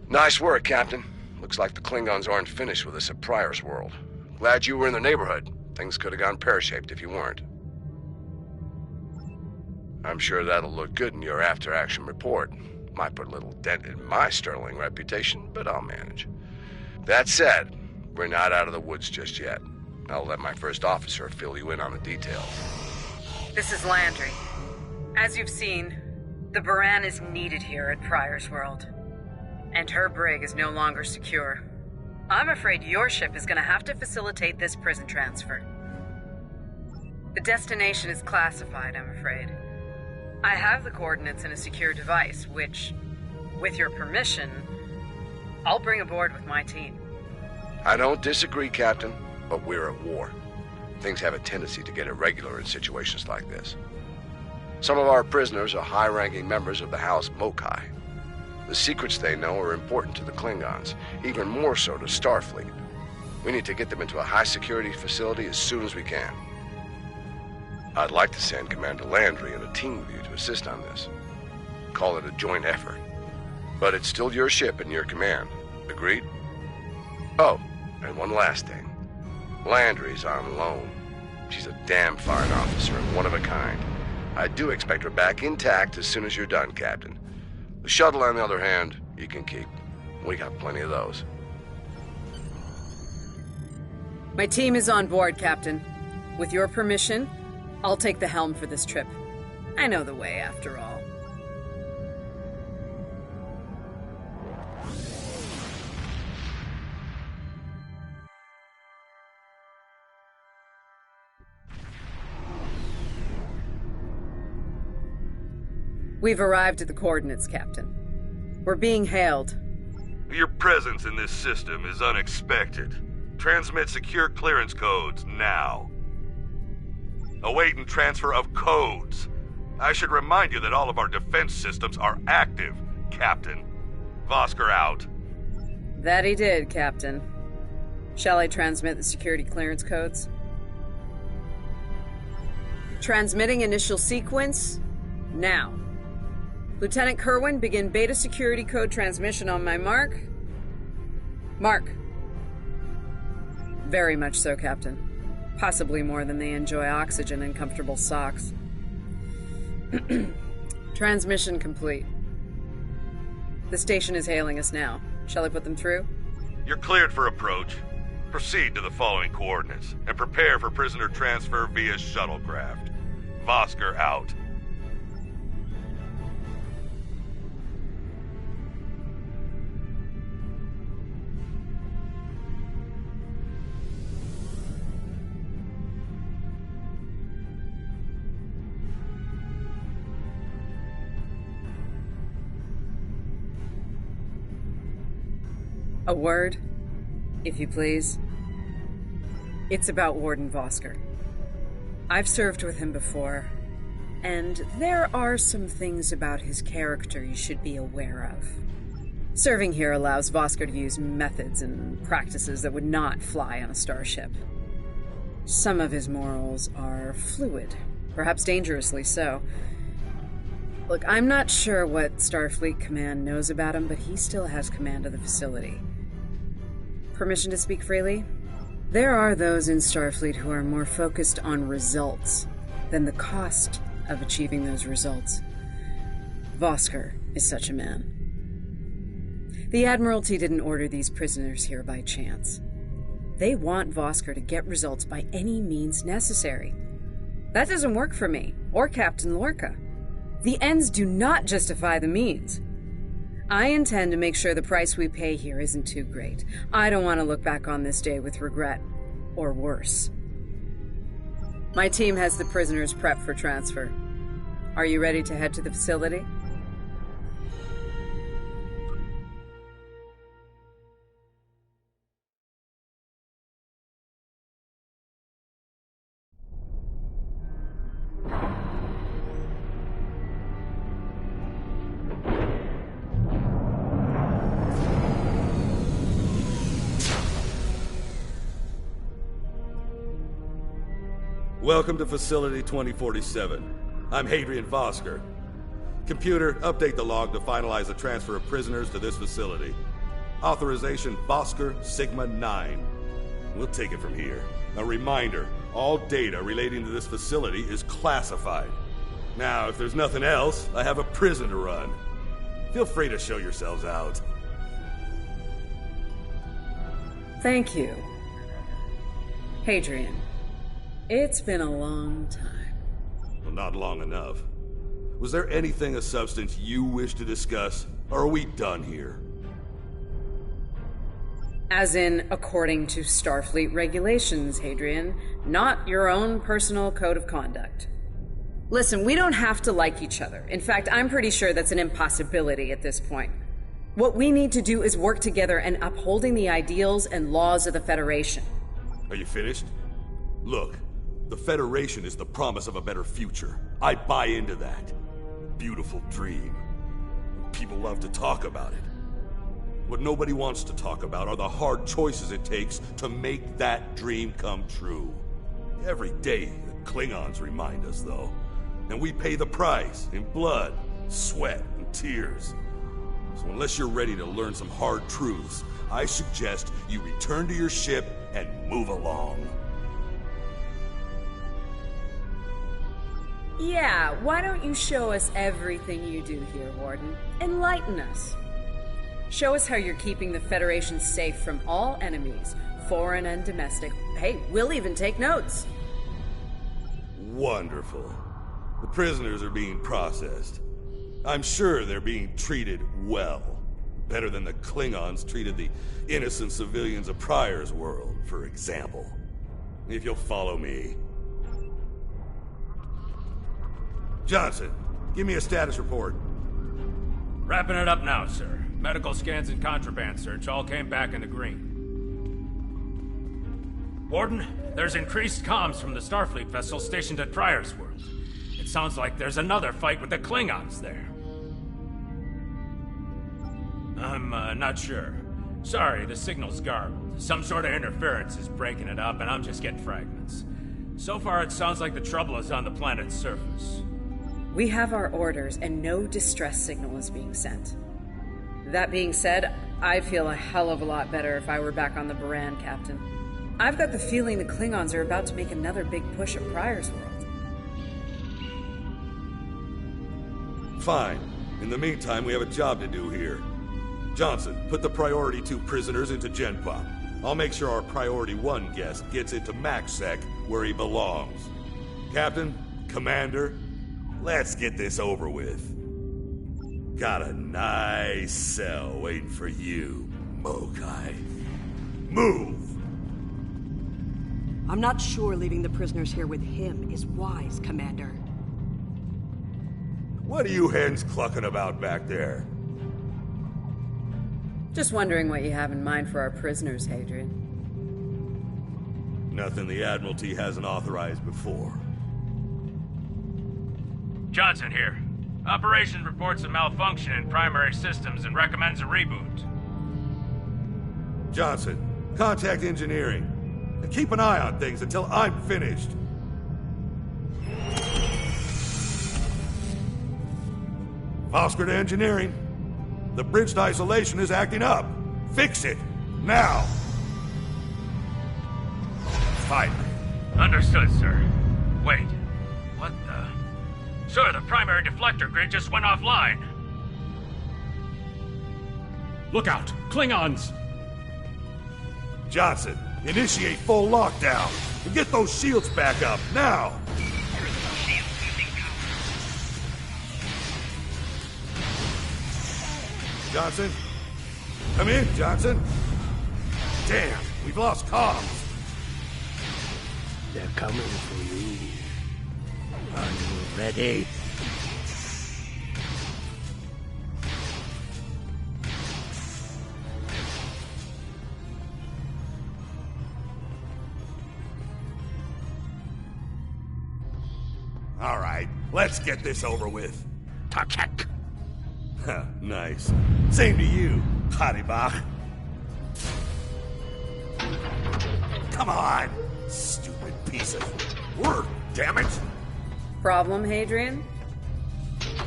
Nice work, Captain. Looks like the Klingons aren't finished with us at Pryor's World. Glad you were in the neighborhood. Things could have gone pear-shaped if you weren't. I'm sure that'll look good in your after-action report. Might put a little dent in my sterling reputation, but I'll manage. That said, we're not out of the woods just yet. I'll let my first officer fill you in on the details. This is Landry. As you've seen, the Baran is needed here at Pryor's World. And her brig is no longer secure. I'm afraid your ship is going to have to facilitate this prison transfer. The destination is classified, I'm afraid. I have the coordinates in a secure device, which, with your permission, I'll bring aboard with my team. I don't disagree, Captain, but we're at war. Things have a tendency to get irregular in situations like this. Some of our prisoners are high-ranking members of the House Mokai. The secrets they know are important to the Klingons, even more so to Starfleet. We need to get them into a high-security facility as soon as we can. I'd like to send Commander Landry and a team with you to assist on this. Call it a joint effort. But it's still your ship and your command. Agreed? Oh, and one last thing. Landry's on loan. She's a damn fine officer and one of a kind. I do expect her back intact as soon as you're done, Captain. The shuttle, on the other hand, you can keep. We got plenty of those. My team is on board, Captain. With your permission, I'll take the helm for this trip. I know the way, after all. We've arrived at the coordinates, Captain. We're being hailed. Your presence in this system is unexpected. Transmit secure clearance codes now. Awaiting transfer of codes. I should remind you that all of our defense systems are active, Captain. Vosker out. That he did, Captain. Shall I transmit the security clearance codes? Transmitting initial sequence now. Lieutenant Kerwin, begin beta security code transmission on my mark. Mark. Very much so, Captain. Possibly more than they enjoy oxygen and comfortable socks. Transmission complete. The station is hailing us now. Shall I put them through? You're cleared for approach. Proceed to the following coordinates, and prepare for prisoner transfer via shuttlecraft. Vosker out. A word, if you please. It's about Warden Vosker. I've served with him before, and there are some things about his character you should be aware of. Serving here allows Vosker to use methods and practices that would not fly on a starship. Some of his morals are fluid, perhaps dangerously so. Look, I'm not sure what Starfleet Command knows about him, but he still has command of the facility. Permission to speak freely? There are those in Starfleet who are more focused on results than the cost of achieving those results. Vosker is such a man. The Admiralty didn't order these prisoners here by chance. They want Vosker to get results by any means necessary. That doesn't work for me, or Captain Lorca. The ends do not justify the means. I intend to make sure the price we pay here isn't too great. I don't want to look back on this day with regret, or worse. My team has the prisoners prepped for transfer. Are you ready to head to the facility? Welcome to Facility 2047. I'm Hadrian Vosker. Computer, update the log to finalize the transfer of prisoners to this facility. Authorization Vosker Sigma 9. We'll take it from here. A reminder, all data relating to this facility is classified. Now, if there's nothing else, I have a prison to run. Feel free to show yourselves out. Thank you, Hadrian. It's been a long time. Well, not long enough. Was there anything of substance you wish to discuss, or are we done here? As in, according to Starfleet regulations, Hadrian, not your own personal code of conduct. Listen, we don't have to like each other. In fact, I'm pretty sure that's an impossibility at this point. What we need to do is work together in upholding the ideals and laws of the Federation. Are you finished? Look, the Federation is the promise of a better future. I buy into that. Beautiful dream. People love to talk about it. What nobody wants to talk about are the hard choices it takes to make that dream come true. Every day, the Klingons remind us, though. And we pay the price in blood, sweat, and tears. So unless you're ready to learn some hard truths, I suggest you return to your ship and move along. Yeah, why don't you show us everything you do here, Warden? Enlighten us. Show us how you're keeping the Federation safe from all enemies, foreign and domestic. Hey, we'll even take notes. Wonderful. The prisoners are being processed. I'm sure they're being treated well. Better than the Klingons treated the innocent civilians of Pryor's world, for example. If you'll follow me. Johnson, give me a status report. Wrapping it up now, sir. Medical scans and contraband search all came back in the green. Warden, there's increased comms from the Starfleet vessel stationed at Pryor's world. It sounds like there's another fight with the Klingons there. I'm not sure. Sorry, the signal's garbled. Some sort of interference is breaking it up, and I'm just getting fragments. So far, it sounds like the trouble is on the planet's surface. We have our orders, and no distress signal is being sent. That being said, I'd feel a hell of a lot better if I were back on the Baran, Captain. I've got the feeling the Klingons are about to make another big push at Pryor's world. Fine. In the meantime, we have a job to do here. Johnson, put the Priority 2 prisoners into Genpop. I'll make sure our Priority 1 guest gets into MaxSec, where he belongs. Captain, Commander, let's get this over with. Got a nice cell waiting for you, Mokai. Move! I'm not sure leaving the prisoners here with him is wise, Commander. What are you hens clucking about back there? Just wondering what you have in mind for our prisoners, Hadrian. Nothing the Admiralty hasn't authorized before. Johnson here. Operations reports a malfunction in primary systems and recommends a reboot. Johnson, contact engineering. And keep an eye on things until I'm finished. Vosker to engineering. The bridge to isolation is acting up. Fix it. Now. Fight. Understood, sir. Wait. What the... Sir, the primary deflector grid just went offline. Look out! Klingons! Johnson, initiate full lockdown. And get those shields back up, now! Johnson? Come in, Johnson. Damn, we've lost comms. They're coming for you. Are you ready? All right, let's get this over with. Tarchek. Nice. Same to you, Haribach. Come on, stupid piece of work, damn it! Problem, Hadrian?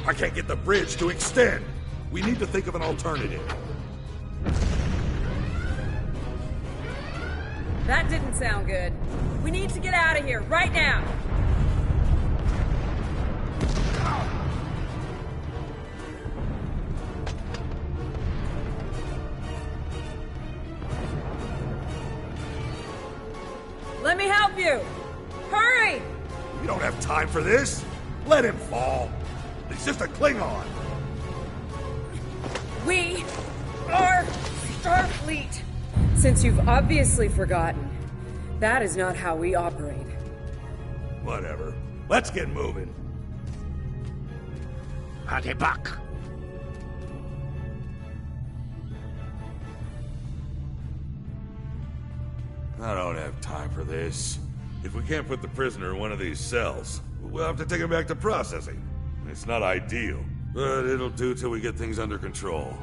I can't get the bridge to extend. We need to think of an alternative. That didn't sound good. We need to get out of here, right now! Let me help you! Hurry! We don't have time for this. Let him fall. He's just a Klingon. We are Starfleet! Since you've obviously forgotten, that is not how we operate. Whatever. Let's get moving. Haribach. I don't have time for this. If we can't put the prisoner in one of these cells, we'll have to take him back to processing. It's not ideal, but it'll do till we get things under control.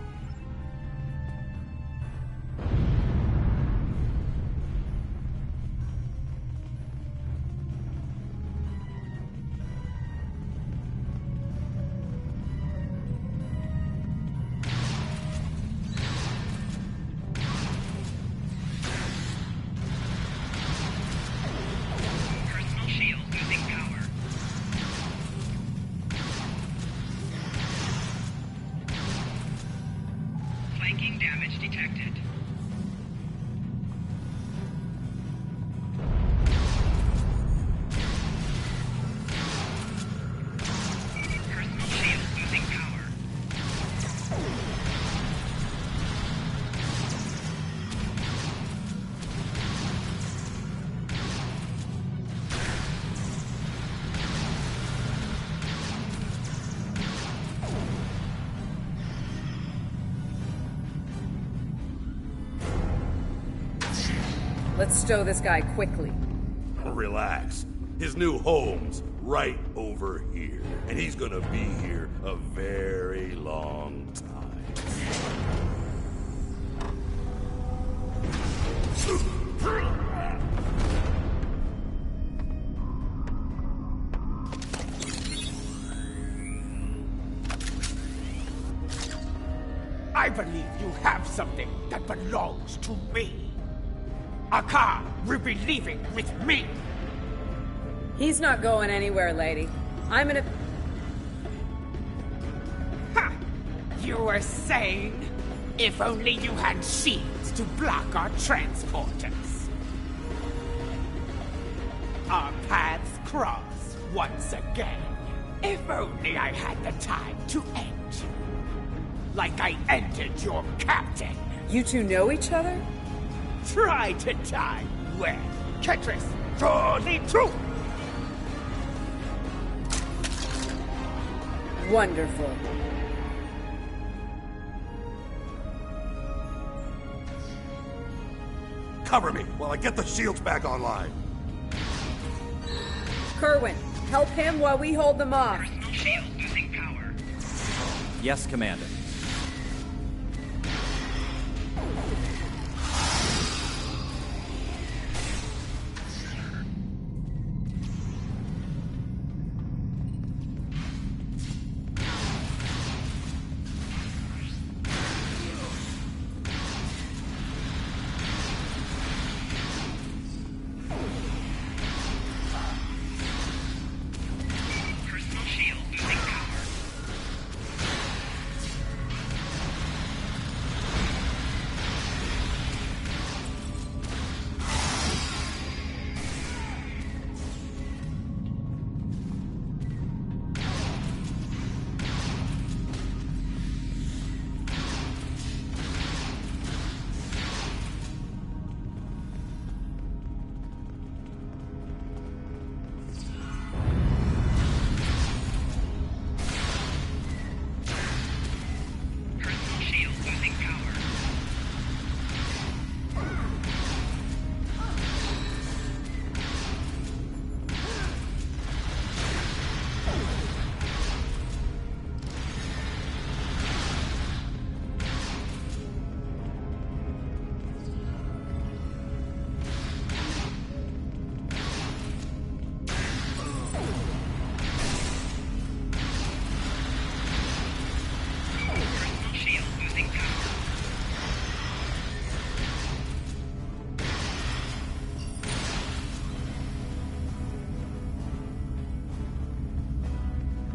Lightning damage detected. Personal shield losing power. Let's stow this guy quickly. Relax. His new home's right over here. And he's gonna be here a very long time. I believe you have something that belongs to me. Akar will be leaving with me. He's not going anywhere, lady. I'm in a... Ha! You were saying, if only you had shields to block our transporters. Our paths cross once again. If only I had the time to end you. Like I ended your captain. You two know each other? Try to die well. Ketris, for the truth! Wonderful. Cover me while I get the shields back online. Kerwin, help him while we hold them off. Personal shield losing power. Yes, Commander. Personal shield losing power. Personal shield losing power. Personal shield losing power.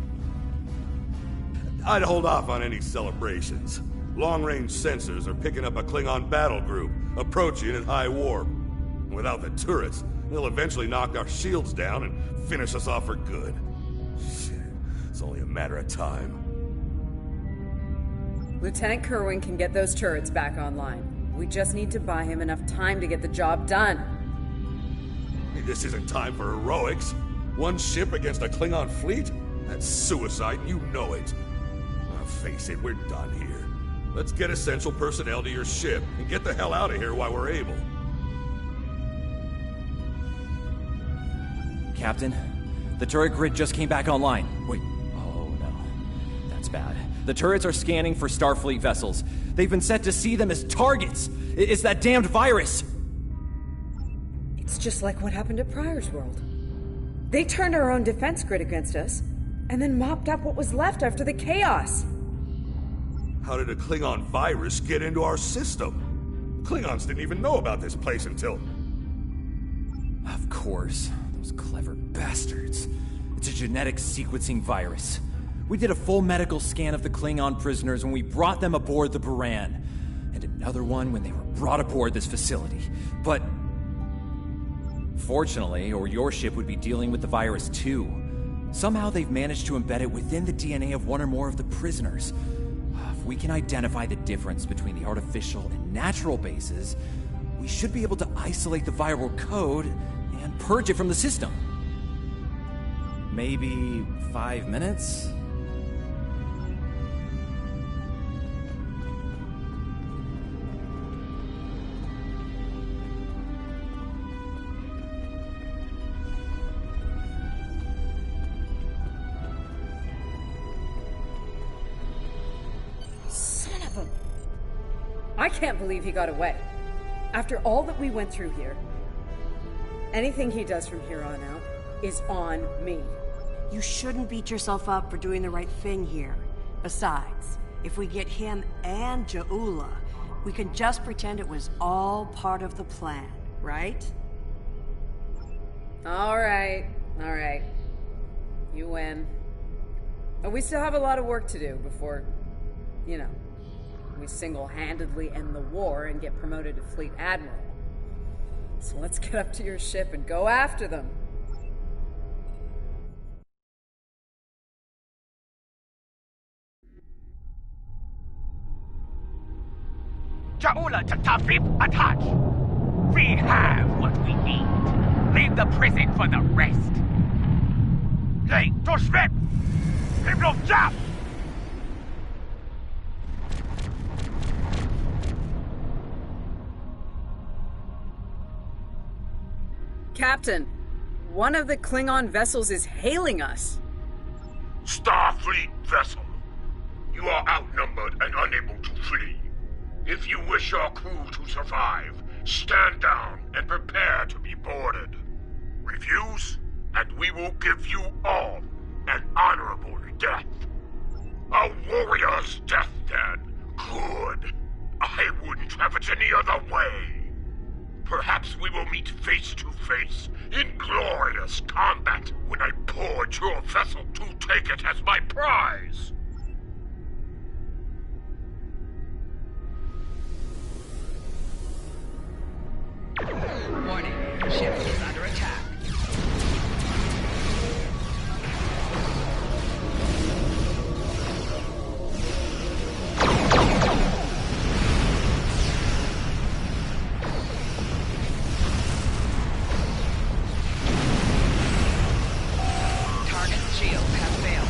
I'd hold off on any celebrations. Long-range sensors are picking up a Klingon battle group, approaching at high warp. Without the turrets, they'll eventually knock our shields down and finish us off for good. Shit, it's only a matter of time. Lieutenant Kerwin can get those turrets back online. We just need to buy him enough time to get the job done. This isn't time for heroics. One ship against a Klingon fleet? That's suicide, and you know it. Face it, we're done here. Let's get essential personnel to your ship and get the hell out of here while we're able. Captain, the turret grid just came back online. Wait, oh no. That's bad. The turrets are scanning for Starfleet vessels. They've been set to see them as targets. It's that damned virus. It's just like what happened at Pryor's World. They turned our own defense grid against us, and then mopped up what was left after the chaos. How did a Klingon virus get into our system? Klingons didn't even know about this place until... Of course. Those clever bastards. It's a genetic sequencing virus. We did a full medical scan of the Klingon prisoners when we brought them aboard the Buran. another one when they were brought aboard this facility. But fortunately, or your ship would be dealing with the virus too. Somehow they've managed to embed it within the DNA of one or more of the prisoners. If we can identify the difference between the artificial and natural bases, we should be able to isolate the viral code and purge it from the system. Maybe 5 minutes? I can't believe he got away. After all that we went through here, anything he does from here on out is on me. You shouldn't beat yourself up for doing the right thing here. Besides, if we get him and Jaula, we can just pretend it was all part of the plan, right? All right. You win. But we still have a lot of work to do before, you know, we single-handedly end the war and get promoted to Fleet Admiral. So let's get up to your ship and go after them. Jaula to Tafib, attach! We have what we need. Leave the prison for the rest. Hey, to Schmidt! Himlo Jab! Captain, one of the Klingon vessels is hailing us. Starfleet vessel. You are outnumbered and unable to flee. If you wish your crew to survive, stand down and prepare to be boarded. Refuse, and we will give you all an honorable death. A warrior's death, then. Good. I wouldn't have it any other way. Perhaps we will meet face to face in glorious combat when I board your vessel to take it as my prize. Warning, ship is under attack. Target shields have failed.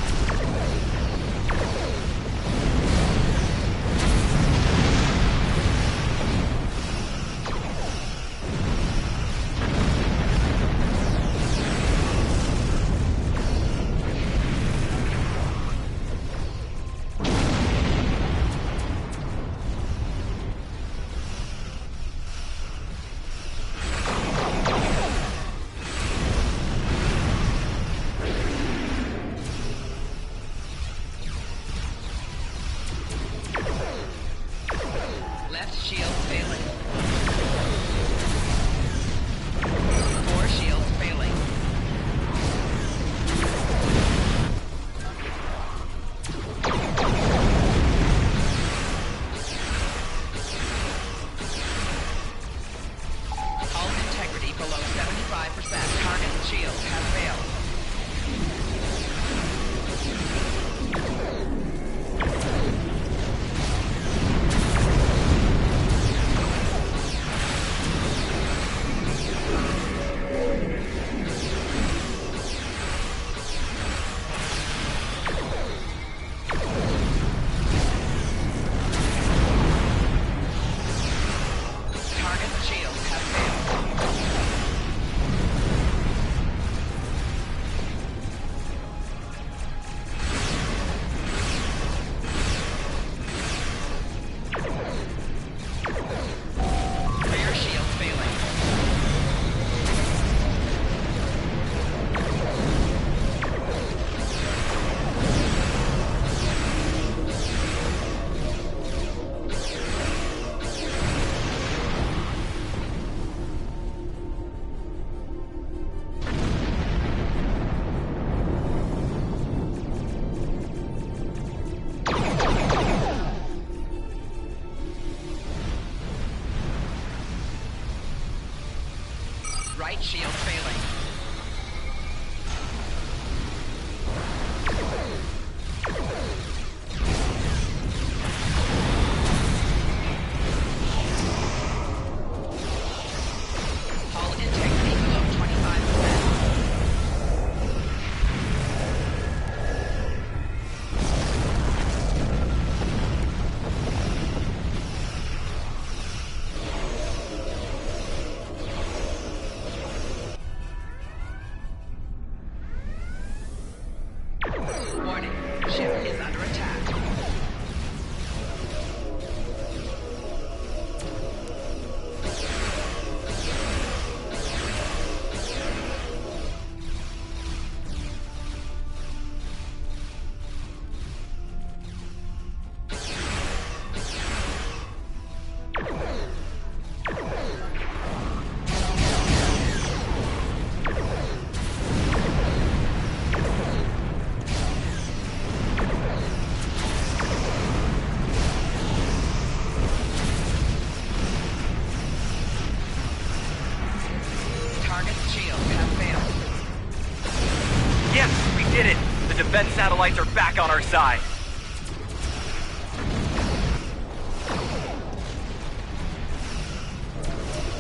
satellites are back on our side.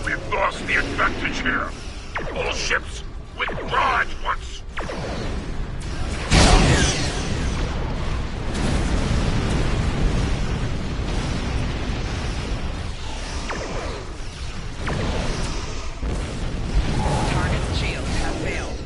We've lost the advantage here. All ships, withdraw at once. Target's shields have failed.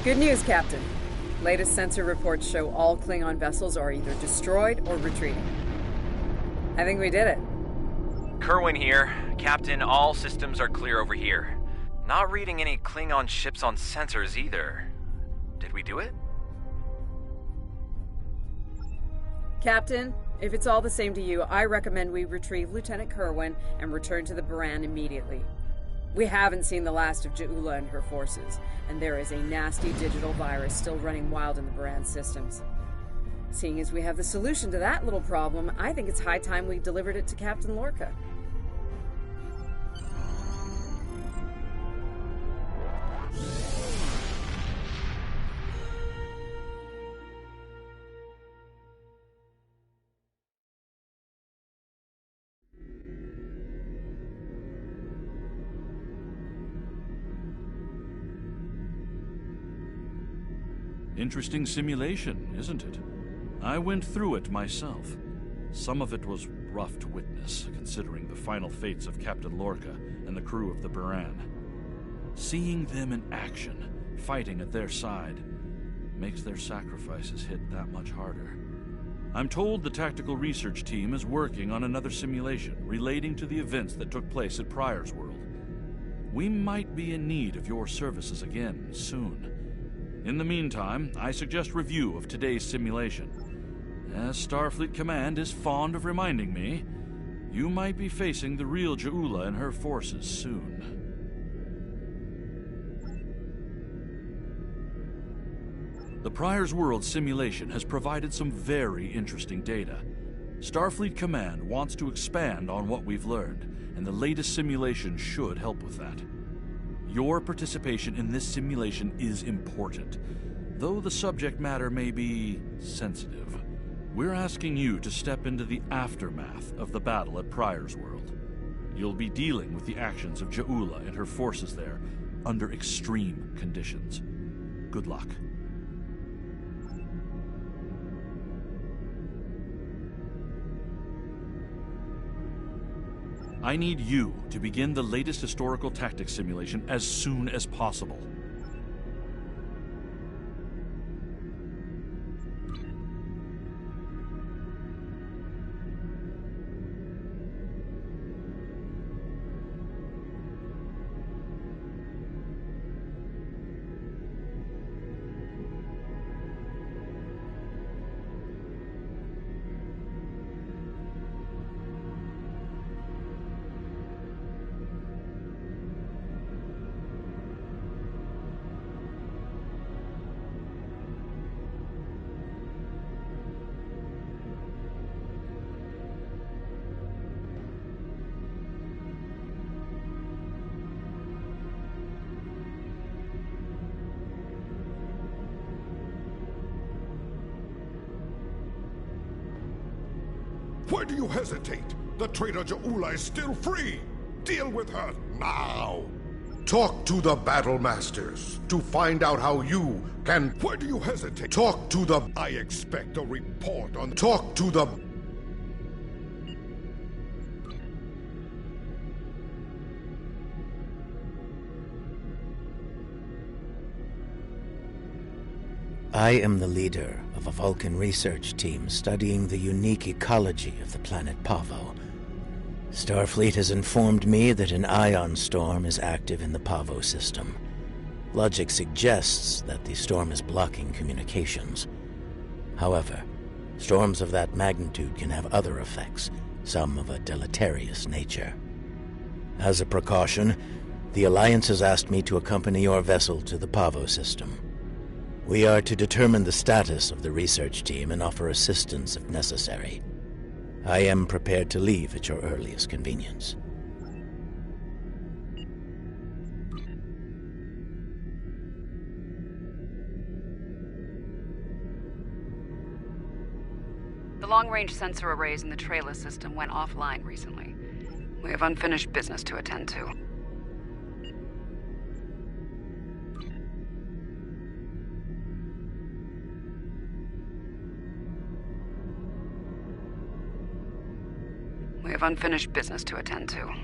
Good news, Captain. Latest sensor reports show all Klingon vessels are either destroyed or retreating. I think we did it. Kerwin here. Captain, all systems are clear over here. Not reading any Klingon ships on sensors either. Did we do it? Captain, if it's all the same to you, I recommend we retrieve Lieutenant Kerwin and return to the Baran immediately. We haven't seen the last of Ja'ula and her forces, and there is a nasty digital virus still running wild in the Baran systems. Seeing as we have the solution to that little problem, I think it's high time we delivered it to Captain Lorca. Interesting simulation, isn't it? I went through it myself. Some of it was rough to witness, considering the final fates of Captain Lorca and the crew of the Baran. Seeing them in action, fighting at their side, makes their sacrifices hit that much harder. I'm told the tactical research team is working on another simulation relating to the events that took place at Pryor's World. We might be in need of your services again soon. In the meantime, I suggest review of today's simulation. As Starfleet Command is fond of reminding me, you might be facing the real Ja'ula and her forces soon. The Pryor's World simulation has provided some very interesting data. Starfleet Command wants to expand on what we've learned, and the latest simulation should help with that. Your participation in this simulation is important, though the subject matter may be sensitive. We're asking you to step into the aftermath of the battle at Pryor's World. You'll be dealing with the actions of Ja'ula and her forces there under extreme conditions. Good luck. I need you to begin the latest historical tactics simulation as soon as possible. Why do you hesitate? The traitor Ja'ula is still free! Deal with her now! Talk to the battle masters to find out how you can... Why do you hesitate? Talk to the... I expect a report on... Talk to the... I am the leader of a Vulcan research team studying the unique ecology of the planet Pavo. Starfleet has informed me that an ion storm is active in the Pavo system. Logic suggests that the storm is blocking communications. However, storms of that magnitude can have other effects, some of a deleterious nature. As a precaution, the Alliance has asked me to accompany your vessel to the Pavo system. We are to determine the status of the research team and offer assistance if necessary. I am prepared to leave at your earliest convenience. The long-range sensor arrays in the trailer system went offline recently. We have unfinished business to attend to. We have unfinished business to attend to.